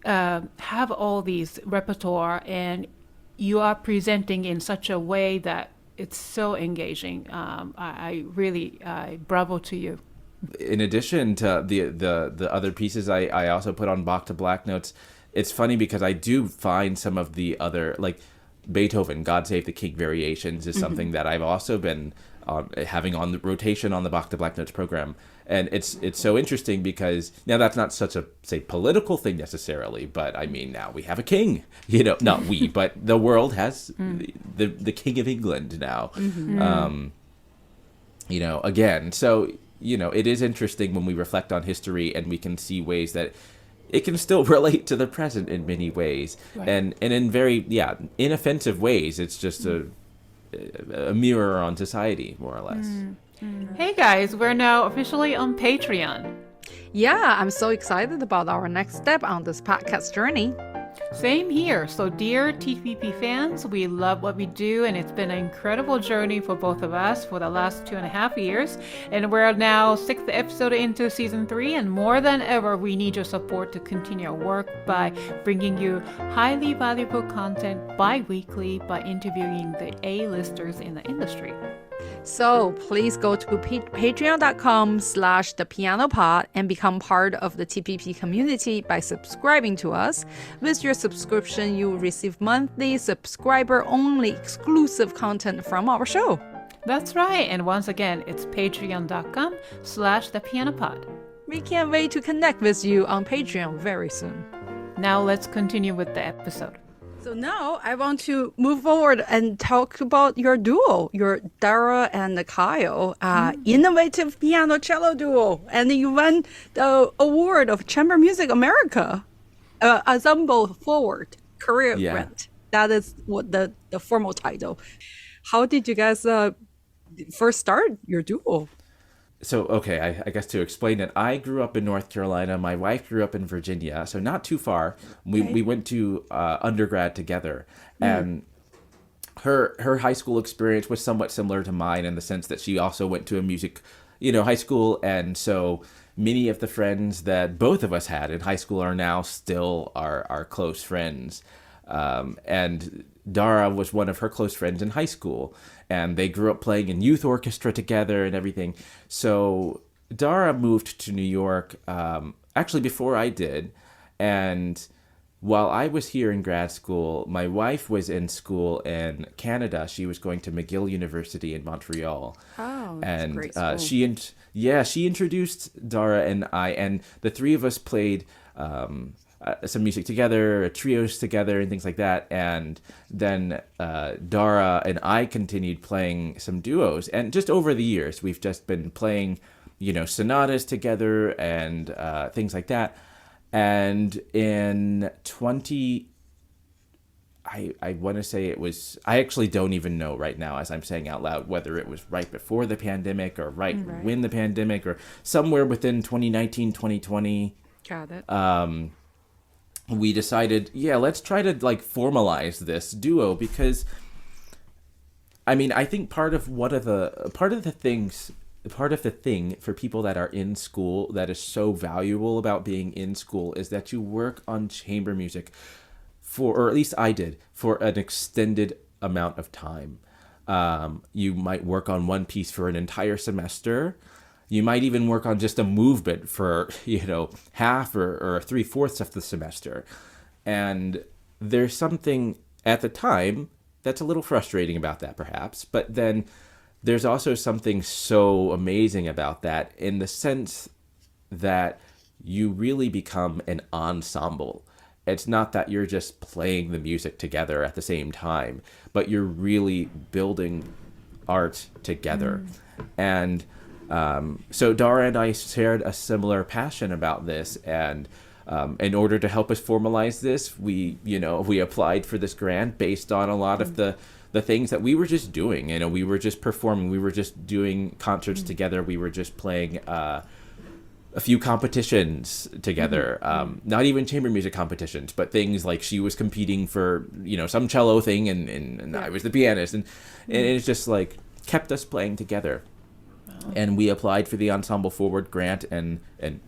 have all these repertoire and you are presenting in such a way that it's so engaging. I really, bravo to you. In addition to the other pieces I also put on Bach to Blacknotes, it's funny because I do find some of the other, like Beethoven, God Save the King variations is something that I've also been having on the rotation on the Bach to Blacknotes program. And it's so interesting because now that's not such a, say, political thing necessarily, but I mean, now we have a king, not we, but the world has the King of England now, again. So, it is interesting when we reflect on history and we can see ways that it can still relate to the present in many ways. Right. And in very, inoffensive ways. It's just a mirror on society, more or less. Hey guys, we're now officially on Patreon. Yeah, I'm so excited about our next step on this podcast journey. Same here. So dear TPP fans, we love what we do and it's been an incredible journey for both of us for the last 2.5 years. And we're now 6th episode into season 3 and more than ever, we need your support to continue our work by bringing you highly valuable content bi-weekly by interviewing the A-listers in the industry. So please go to patreon.com/thepianopod and become part of the TPP community by subscribing to us. With your subscription, you will receive monthly subscriber-only exclusive content from our show. That's right. And once again, it's patreon.com/thepianopod. We can't wait to connect with you on Patreon very soon. Now let's continue with the episode. So now I want to move forward and talk about your duo, your Dara and Kyle, innovative piano-cello duo. And you won the award of Chamber Music America, Ensemble Forward, Career Grant. That is what the formal title. How did you guys first start your duo? So, okay, I guess to explain it, I grew up in North Carolina. My wife grew up in Virginia, so not too far. We went to undergrad together, and her high school experience was somewhat similar to mine in the sense that she also went to a music, high school, and so many of the friends that both of us had in high school are now still our close friends. And Dara was one of her close friends in high school, and they grew up playing in youth orchestra together and everything. So Dara moved to New York actually before I did, And while I was here in grad school, my wife was in school in Canada. She was going to McGill University in Montreal. Oh, that's And a great school. she introduced Dara and I, and the three of us played some music together, trios together, and things like that. And then Dara and I continued playing some duos. And just over the years, we've just been playing, sonatas together and things like that. And in I want to say it was, I actually don't even know right now as I'm saying out loud whether it was right before the pandemic or right when the pandemic or somewhere within 2019, 2020. Got it. We decided, let's try to formalize this duo because, I think part of the thing for people that are in school that is so valuable about being in school is that you work on chamber music or at least I did, for an extended amount of time. You might work on one piece for an entire semester. You might even work on just a movement for, half or 3/4 of the semester. And there's something at the time that's a little frustrating about that, perhaps. But then there's also something so amazing about that in the sense that you really become an ensemble. It's not that you're just playing the music together at the same time, but you're really building art together. And so Dara and I shared a similar passion about this, and in order to help us formalize this, we applied for this grant based on a lot of the things that we were just doing. We were just performing, we were just doing concerts together, we were just playing a few competitions together, not even chamber music competitions, but things like she was competing for, some cello thing and I was the pianist, and it's just kept us playing together. And we applied for the Ensemble Forward grant and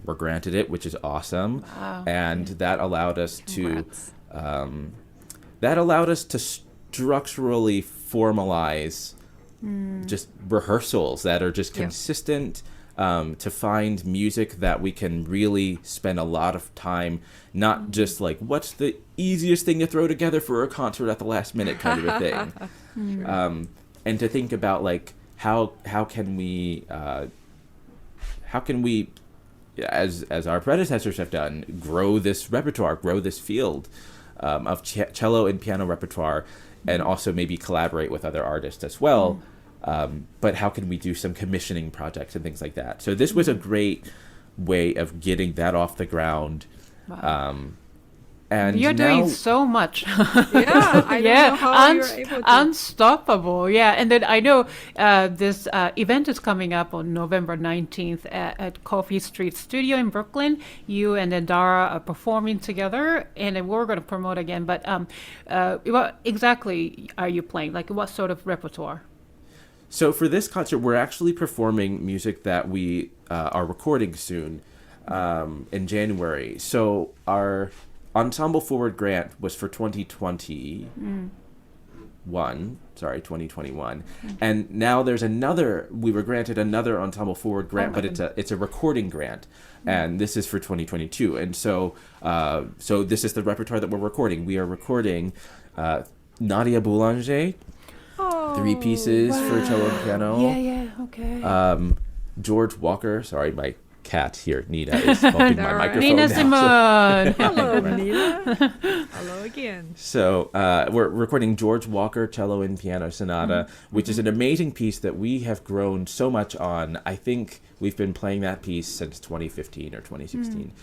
were granted it, which is awesome. Wow. And that allowed us to structurally formalize just rehearsals that are just consistent, to find music that we can really spend a lot of time, not just what's the easiest thing to throw together for a concert at the last minute kind of a thing. And to think about how can we as our predecessors have done, grow this repertoire, grow this field of cello and piano repertoire, and also maybe collaborate with other artists as well. But how can we do some commissioning projects and things like that? So this was a great way of getting that off the ground. Wow. And you're now, doing so much. Yeah, I don't know how you're able to. Unstoppable. Yeah, and then I know this event is coming up on November 19th at Coffee Street Studio in Brooklyn. You and then Dara are performing together, and then we're going to promote again. But what exactly are you playing? What sort of repertoire? So for this concert, we're actually performing music that we are recording soon in January. So our Ensemble Forward grant was for 2021. And now there's we were granted another Ensemble Forward grant, but it's a recording grant. And this is for 2022. And so this is the repertoire that we're recording. We are recording Nadia Boulanger, 3 pieces for cello and piano. Yeah, okay. George Walker, sorry, my cat here, Nina, is bumping my microphone Nina now. Simone. Hello, Nina. Hello again. So we're recording George Walker Cello and Piano Sonata, which is an amazing piece that we have grown so much on. I think we've been playing that piece since 2015 or 2016.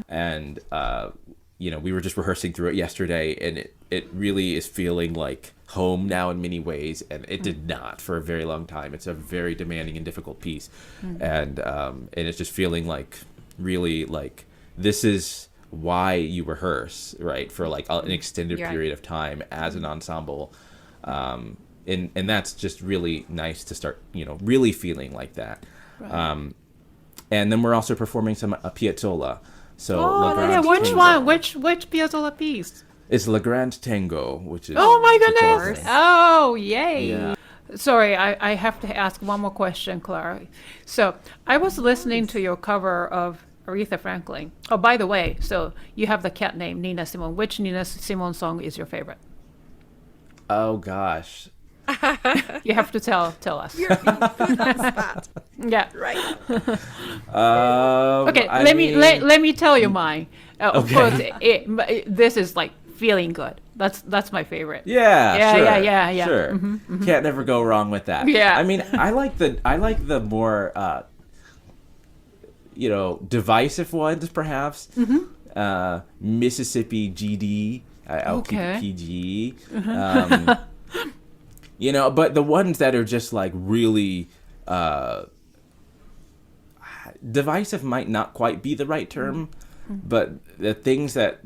And, we were just rehearsing through it yesterday, and it really is feeling like home now in many ways, and it did not for a very long time. It's a very demanding and difficult piece. And it's just feeling really this is why you rehearse, right, for an extended period of time as an ensemble. And that's just really nice to start, really feeling like that. Right. And then we're also performing some Piazzolla. So which one? Which Piazzolla piece? It's Le Grand Tango, which is... Oh my goodness! Piazzolla. Oh, yay! Yeah. Sorry, I have to ask one more question, Clara. So I was listening to your cover of Aretha Franklin. Oh, by the way, so you have the cat name Nina Simone. Which Nina Simone song is your favorite? Oh gosh. You have to tell us. You're being put on spot Yeah. right Okay, I let mean, let me tell you mine. Of Okay. course, this is like feeling good. That's my favorite. Yeah, Yeah, sure, yeah. Sure. Can't never go wrong with that. Yeah. I mean, I like the more divisive ones perhaps. Mississippi GD. I'll keep Okay. it PG. But the ones that are just like really divisive might not quite be the right term, but the things that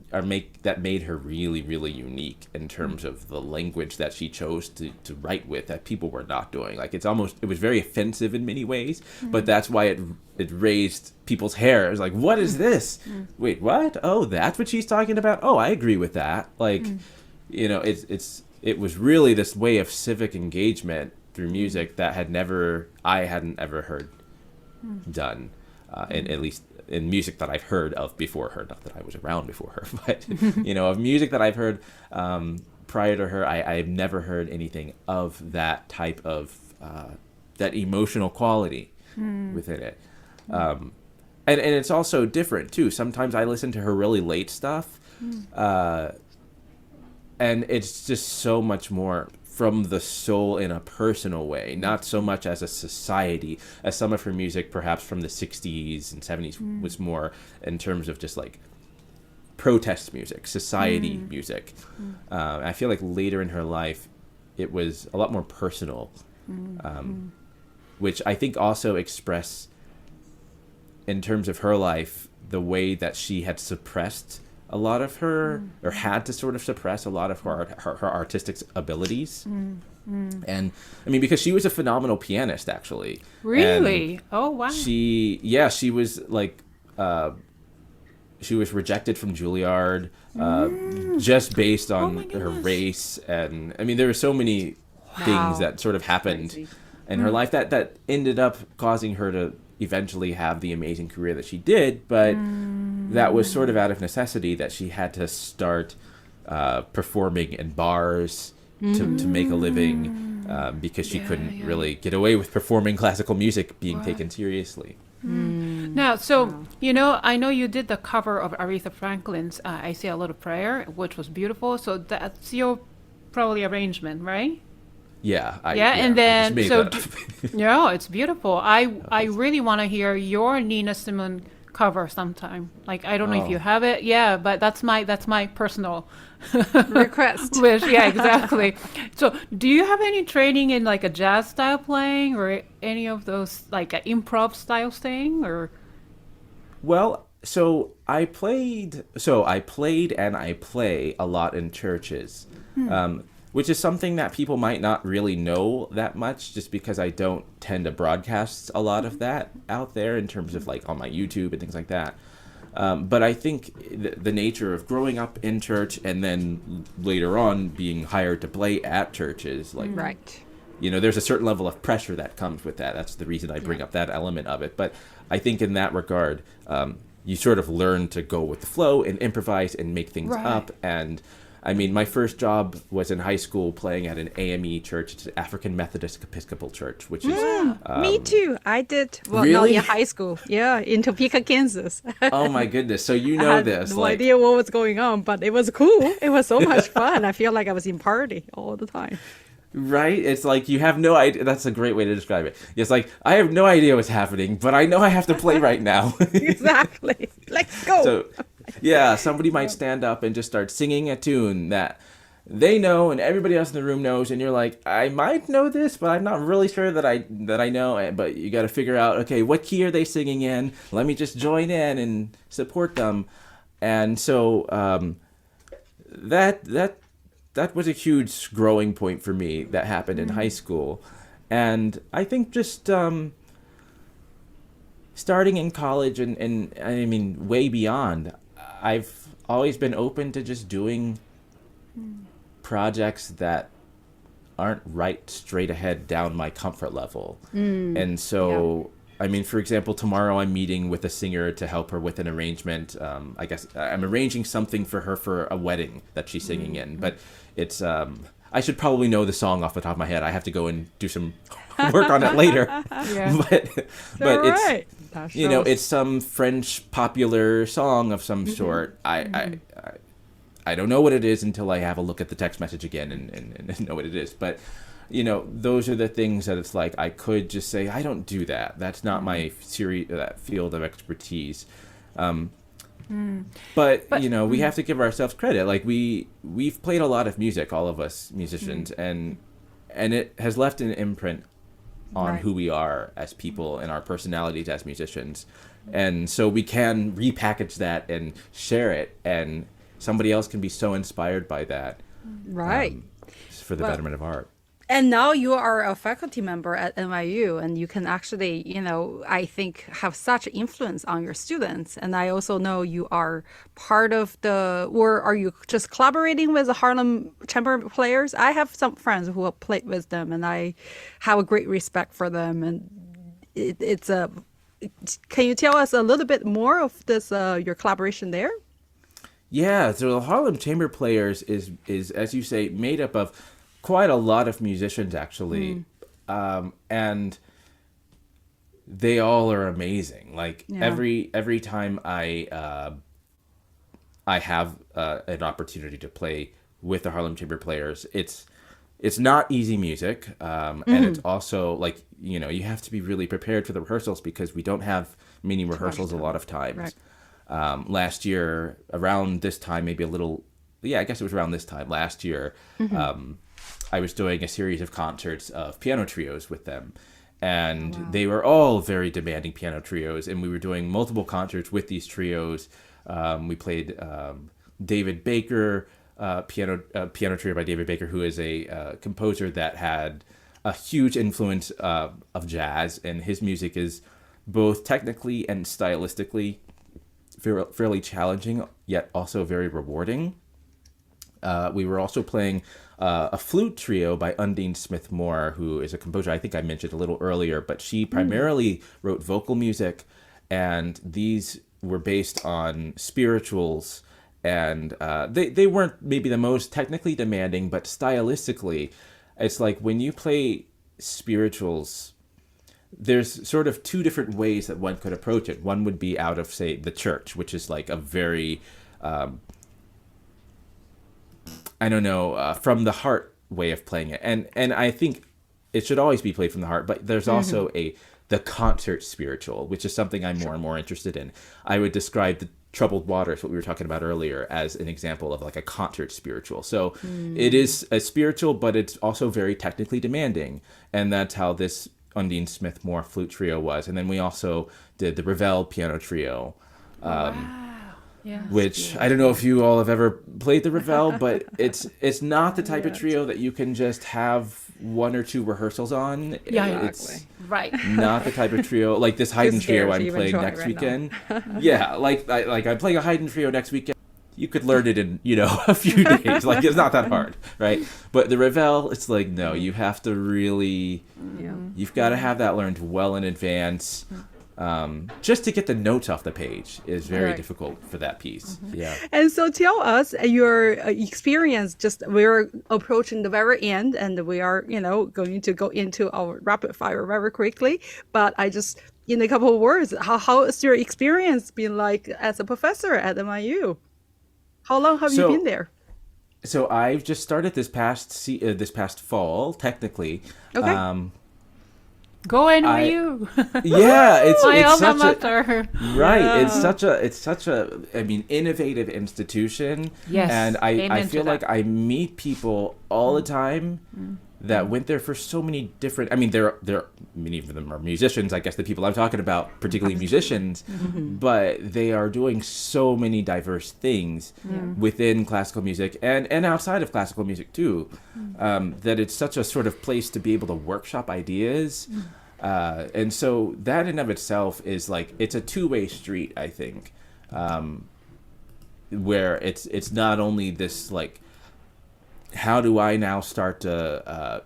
made her really, really unique in terms of the language that she chose to write with that people were not doing. Like it was very offensive in many ways, but that's why it raised people's hair. It was like, what is this? Wait, what? Oh, that's what she's talking about? Oh, I agree with that. Like, it was really this way of civic engagement through music that I hadn't ever heard done, at least in music that I've heard of before her. Not that I was around before her, but of music that I've heard prior to her, I've never heard anything of that type of that emotional quality within it. And it's also different too. Sometimes I listen to her really late stuff, and it's just so much more from the soul in a personal way, not so much as a society, as some of her music perhaps from the 60s and 70s was more in terms of just like protest music, society music. I feel like later in her life, it was a lot more personal, which I think also express in terms of her life, the way that she had suppressed a lot of her, or had to sort of suppress a lot of her artistic abilities. And I mean, because she was a phenomenal pianist, actually. Really? And Oh, wow. she was like, she was rejected from Juilliard just based on her race. And I mean, there were so many things that sort of happened in her life that ended up causing her to eventually have the amazing career that she did, but that was sort of out of necessity that she had to start performing in bars to make a living because she couldn't really get away with performing classical music being taken seriously. Now, so, I know you did the cover of Aretha Franklin's I Say a Little Prayer, which was beautiful. So that's your probably arrangement, right? Yeah. And then, I just so, made that up. yeah, it's beautiful. I really want to hear your Nina Simone cover sometime. Like, I don't know if you have it. Yeah, but that's my personal request. wish. Yeah, exactly. So, do you have any training in like a jazz style playing or any of those like a improv style thing or? Well, I played and I play a lot in churches, which is something that people might not really know that much, just because I don't tend to broadcast a lot of that out there in terms of like on my YouTube and things like that. But I think the nature of growing up in church and then later on being hired to play at churches, like, Right. there's a certain level of pressure that comes with that. That's the reason I bring up that element of it. But I think in that regard, you sort of learn to go with the flow and improvise and make things up. And I mean, my first job was in high school playing at an AME church. It's an African Methodist Episcopal Church, which is... Me too. I did. Well, Really? not in high school. Yeah, in Topeka, Kansas. Oh my goodness. So you I know had this. no idea what was going on, but it was cool. It was so much fun. I feel like I was in party all the time. Right? It's like you have no idea. That's a great way to describe it. It's like, I have no idea what's happening, but I know I have to play right now. Exactly. Let's go. So, yeah, somebody might stand up and just start singing a tune that they know and everybody else in the room knows, and you're like, I might know this, but I'm not really sure that I know. But you got to figure out, okay, what key are they singing in? Let me just join in and support them. And so that was a huge growing point for me that happened in high school. And I think just starting in college and I mean way beyond, I've always been open to just doing projects that aren't right straight ahead down my comfort level. And so I mean, for example, tomorrow I'm meeting with a singer to help her with an arrangement. I guess I'm arranging something for her for a wedding that she's singing in. But it's I should probably know the song off the top of my head. I have to go and do some work on it later. But it's it's some French popular song of some sort. I don't know what it is until I have a look at the text message again and know what it is. But those are the things that it's like I could just say I don't do that. That's not my that field of expertise. But we have to give ourselves credit. Like we've played a lot of music, all of us musicians, and it has left an imprint on who we are as people and our personalities as musicians. And so we can repackage that and share it, and somebody else can be so inspired by that. Right. For the betterment of art. And now you are a faculty member at NYU, and you can actually, I think, have such influence on your students. And I also know you are part of or are you just collaborating with the Harlem Chamber players? I have some friends who have played with them, and I have a great respect for them. And can you tell us a little bit more of this, your collaboration there? Yeah, so the Harlem Chamber Players is, as you say, made up of quite a lot of musicians, actually. And they all are amazing. Like every time I have an opportunity to play with the Harlem Chamber Players, it's not easy music. And it's also like, you have to be really prepared for the rehearsals because we don't have many rehearsals a lot of times. Right. Last year, around this time, maybe a little, I guess it was around this time last year, I was doing a series of concerts of piano trios with them. And they were all very demanding piano trios. And we were doing multiple concerts with these trios. We played David Baker, piano trio by David Baker, who is a composer that had a huge influence of jazz. And his music is both technically and stylistically fairly challenging, yet also very rewarding. We were also playing a flute trio by Undine Smith Moore, who is a composer I think I mentioned a little earlier, but she primarily wrote vocal music, and these were based on spirituals, and they weren't maybe the most technically demanding, but stylistically, it's like when you play spirituals, there's sort of two different ways that one could approach it. One would be out of, say, the church, which is like a very from the heart way of playing it. And I think it should always be played from the heart, but there's also the concert spiritual, which is something I'm more and more interested in. I would describe the Troubled Waters, what we were talking about earlier, as an example of like a concert spiritual. So it is a spiritual, but it's also very technically demanding. And that's how this Undine Smith Moore flute trio was. And then we also did the Ravel piano trio. Which I don't know if you all have ever played the Ravel, but it's not the type of trio that you can just have one or two rehearsals on. It's not the type of trio like this Haydn trio I'm playing next weekend. I'm playing a Haydn trio next weekend. You could learn it in a few days. Like it's not that hard, right? But the Ravel, it's like no, you have to really, you've got to have that learned well in advance. Just to get the notes off the page is very difficult for that piece. Yeah. And so tell us your experience. Just we're approaching the very end, and we are, going to go into our rapid fire very quickly. But I just, in a couple of words, how has your experience been like as a professor at NYU? How long have you been there? So I've just started this past fall, technically. Okay. Go NYU. It's my it's alma such mater. Right. Yeah. It's such a innovative institution. Yes. And I feel like I meet people all the time that went there for so many different. I mean, there many of them are musicians. I guess the people I'm talking about, particularly musicians, but they are doing so many diverse things within classical music and outside of classical music too. That it's such a sort of place to be able to workshop ideas. And so that in of itself is like it's a two-way street, I think, where it's not only this like, how do I now start to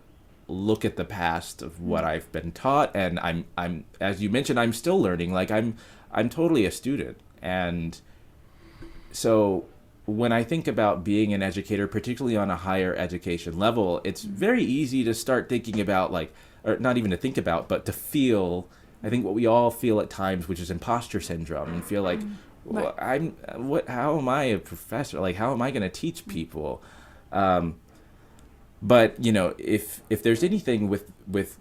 look at the past of what I've been taught, and I'm as you mentioned, I'm still learning. Like I'm totally a student, and so when I think about being an educator, particularly on a higher education level, it's very easy to start thinking about, like, or not even to think about, but to feel, I think what we all feel at times, which is imposter syndrome, and feel like, well, how am I a professor? Like, how am I going to teach people? But, you know, if there's anything with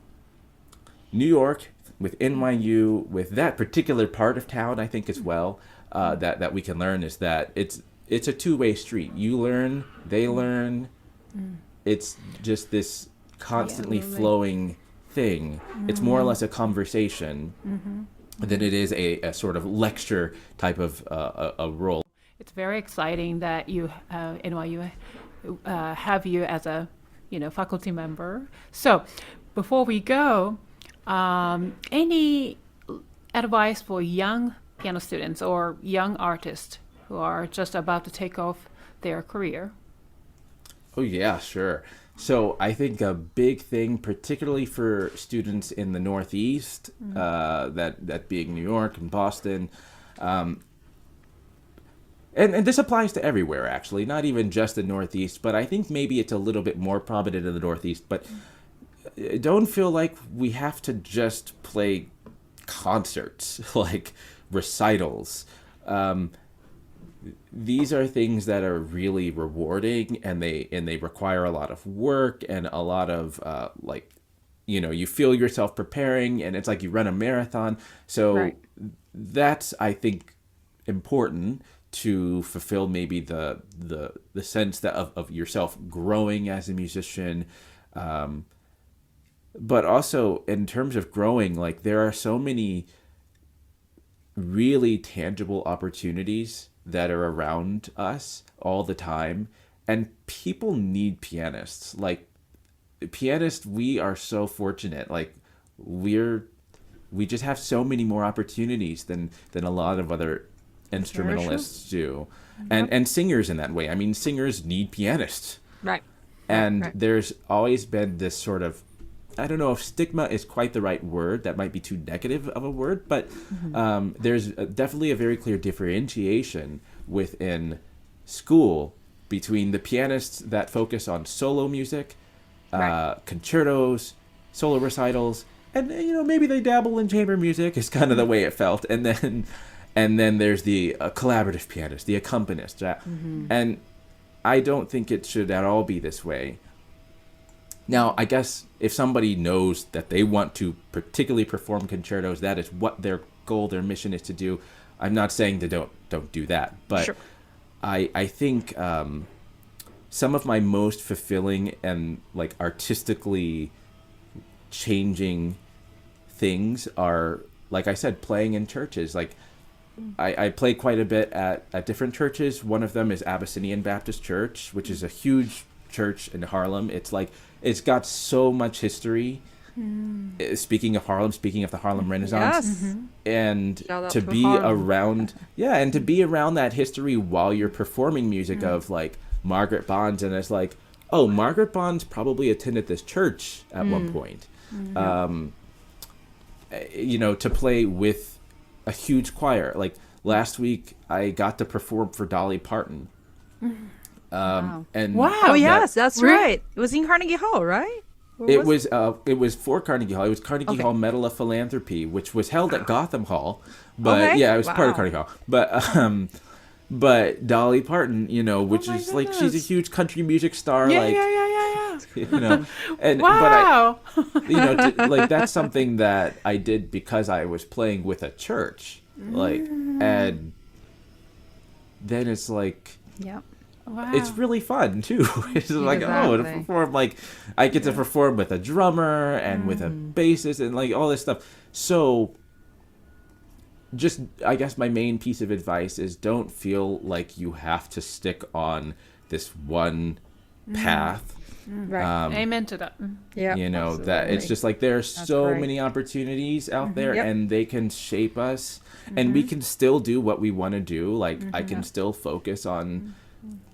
New York, with NYU, with that particular part of town, I think as well, that we can learn is that it's a two-way street. You learn, they learn. It's just this constantly flowing thing. It's more or less a conversation than it is a sort of lecture type of a role. It's very exciting that NYU have you as a faculty member. So before we go, any advice for young piano students or young artists who are just about to take off their career? Oh yeah, sure. So I think a big thing, particularly for students in the Northeast, that being New York and Boston, and this applies to everywhere, actually, not even just the Northeast, but I think maybe it's a little bit more prominent in the Northeast. But don't feel like we have to just play concerts, like recitals. These are things that are really rewarding, and they require a lot of work and a lot of you feel yourself preparing, and it's like you run a marathon. So that's, I think, important to fulfill maybe the sense that of yourself growing as a musician, but also in terms of growing, like there are so many really tangible opportunities that are around us all the time, and people need pianists. Like pianists, we are so fortunate. Like we just have so many more opportunities than a lot of other instrumentalists do, and singers in that way. I mean, singers need pianists, right? And there's always been this sort of, I don't know if stigma is quite the right word. That might be too negative of a word, but there's definitely a very clear differentiation within school between the pianists that focus on solo music, concertos, solo recitals, and maybe they dabble in chamber music is kind of the way it felt, and then there's the collaborative pianist, the accompanist, and I don't think it should at all be this way. Now, I guess if somebody knows that they want to particularly perform concertos, that is what their goal, their mission is to do. I'm not saying they don't do that, but sure. I think some of my most fulfilling and like artistically changing things are, like I said, playing in churches. Like I play quite a bit at different churches. One of them is Abyssinian Baptist Church, which is a huge church in Harlem. It's got so much history. Speaking of Harlem, speaking of the Harlem Renaissance, and to be around, and to be around that history while you're performing music of like Margaret Bonds, and it's like, oh, Margaret Bonds probably attended this church at one point. To play with a huge choir. Like last week, I got to perform for Dolly Parton. Wow. And oh yes, that's right. It was in Carnegie Hall, right? It was for Carnegie Hall. It was Carnegie Hall Medal of Philanthropy, which was held at Gotham Hall. But it was part of Carnegie Hall. But Dolly Parton, which is like, she's a huge country music star. And wow. But like that's something that I did because I was playing with a church, and then it's like, wow. It's really fun too. It's like, to perform, like I get to perform with a drummer and with a bassist and like all this stuff. So just, I guess my main piece of advice is don't feel like you have to stick on this one path. Right. Amen to that. Yeah. Absolutely. That it's just like there are so many opportunities out there, and they can shape us, and we can still do what we want to do. Like I can still focus on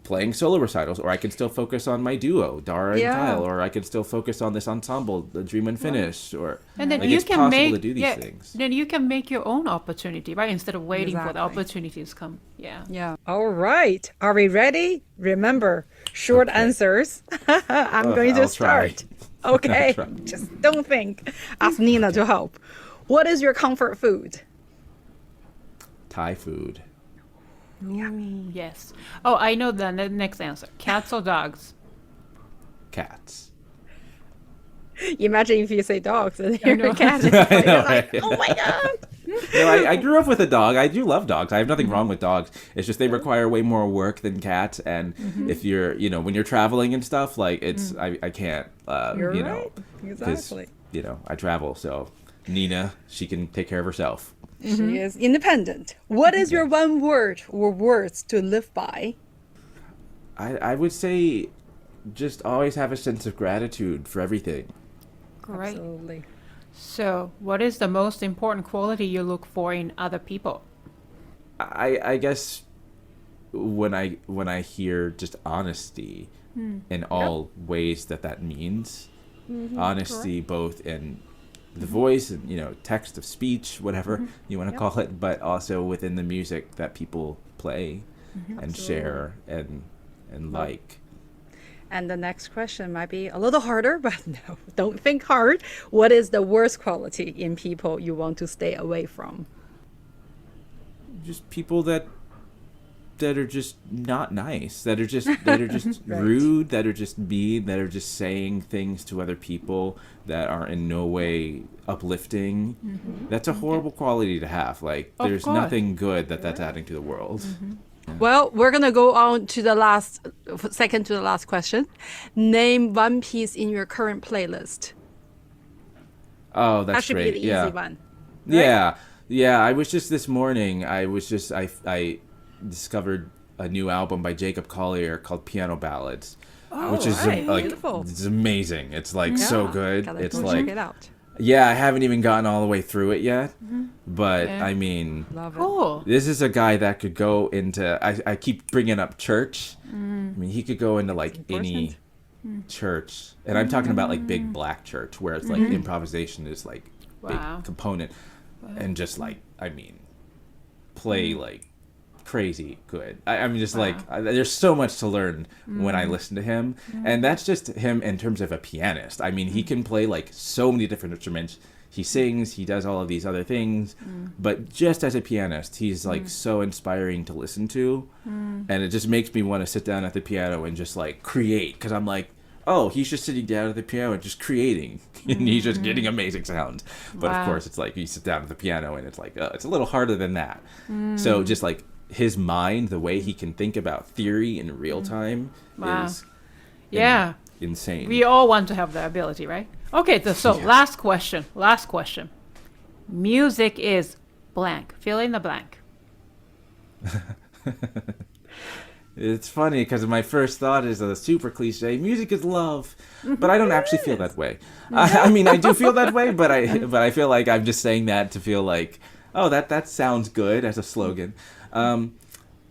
playing solo recitals, or I can still focus on my duo, Dara and Yeah. Kyle, or I can still focus on this ensemble, the Dream Unfinished, or And then like, you it's can possible make to do these things. Then you can make your own opportunity, right? Instead of waiting for the Exactly. opportunities to come. Yeah. Yeah. All right. Are we ready? Remember, short Okay. answers. I'm going to I'll try. start. Okay. I'll try. Just don't think. Ask Nina to help. What is your comfort food? Thai food. Yes. Oh, I know the next answer. Cats or dogs? Cats. Imagine if you say dogs and you're know. a cat. It's I know, like, right? oh my God. No, I grew up with a dog. I do love dogs. I have nothing wrong with dogs. It's just they require way more work than cats. And if you're, when you're traveling and stuff, like I can't, You're you right. know, 'cause, Exactly. I travel. So Nina, she can take care of herself. She is independent. What is your one word or words to live by? I would say just always have a sense of gratitude for everything. Great. Absolutely. So, what is the most important quality you look for in other people? I guess when I hear just honesty in all ways that means, honesty both in the voice and text of speech, whatever you want to call it, but also within the music that people play and share and like. And the next question might be a little harder, but no, don't think hard. What is the worst quality in people you want to stay away from? Just people that are just not nice, that are just Right. rude, that are just mean, that are just saying things to other people that are in no way uplifting. That's a horrible quality to have. Like, Of there's course. nothing good that's adding to the world. Well, we're going to go on to the second to the last question. Name one piece in your current playlist. Oh, That that's should great. be the Yeah. easy one. Yeah. I was just this morning. I discovered a new album by Jacob Collier called Piano Ballads, which is right. like Beautiful. it's amazing. It's like so Yeah. good. Gotta It's go like check it out. I haven't even gotten all the way through it yet, but Yeah. I mean, Love it. Cool. this is a guy that could go into. I keep bringing up church. I mean, he could go into like any church, and I'm talking about like big black church where it's like improvisation is like Wow. big component, and just like play like crazy good. I mean, just like there's so much to learn when I listen to him, and that's just him in terms of a pianist. I mean, he can play like so many different instruments. He sings, he does all of these other things, but just as a pianist, he's like so inspiring to listen to, and it just makes me want to sit down at the piano and just like create, because I'm like, oh, he's just sitting down at the piano and just creating, and he's just getting amazing sound. But Wow. of course, it's like you sit down at the piano and it's like it's a little harder than that. So just like his mind, the way he can think about theory in real time Wow. is Yeah. insane. We all want to have that ability, right? Okay, so last question. Music is blank. Fill in the blank. It's funny because my first thought is a super cliche. Music is love, but I don't actually feel that way. I mean, I do feel that way, but I feel like I'm just saying that to feel like, oh, that sounds good as a slogan.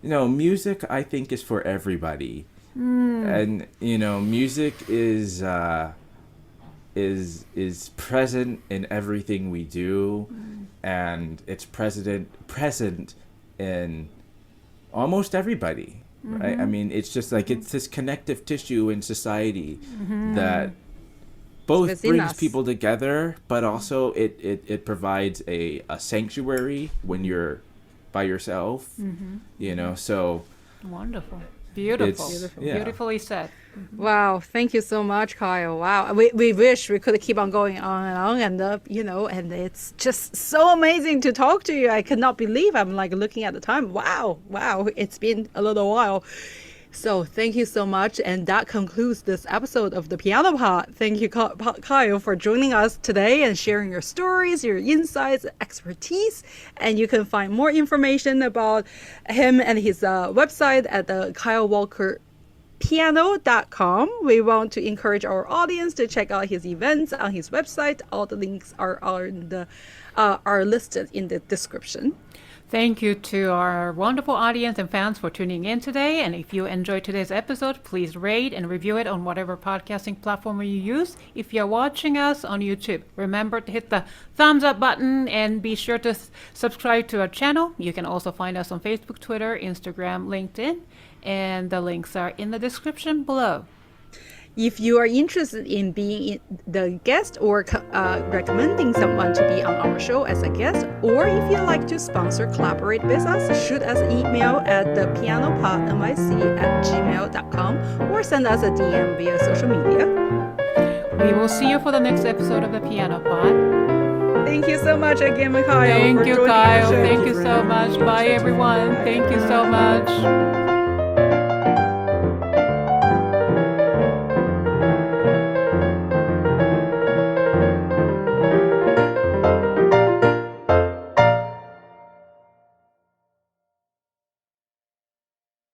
Music I think is for everybody, and music is present in everything we do, and it's present in almost everybody. Right? I mean, it's just like it's this connective tissue in society that both within brings us. people together, but also it provides a sanctuary when you're by yourself. So Wonderful. Beautiful. It's- yeah. Beautifully said. Wow, thank you so much, Kyle. Wow, we wish we could keep on going on and and it's just so amazing to talk to you. I could not believe I'm like looking at the time. Wow, it's been a little while. So thank you so much, and that concludes this episode of the Piano Pod. Thank you, Kyle, for joining us today and sharing your stories, your insights, expertise. And you can find more information about him and his website at the Kyle Walker piano.com. We want to encourage our audience to check out his events on his website. All the links are listed in the description. Thank you to our wonderful audience and fans for tuning in today. And if you enjoyed today's episode, please rate and review it on whatever podcasting platform you use. If you're watching us on YouTube, remember to hit the thumbs up button and be sure to subscribe to our channel. You can also find us on Facebook, Twitter, Instagram, LinkedIn, and the links are in the description below. If you are interested in being the guest or recommending someone to be on our show as a guest, or if you'd like to sponsor, collaborate with us, shoot us an email at thepianopodnyc@gmail.com or send us a DM via social media. We will see you for the next episode of the Piano Pod. Thank you so much again, Mikhail. Thank you, for joining our Kyle. show. Thank you so much. Bye, everyone. Thank you so much.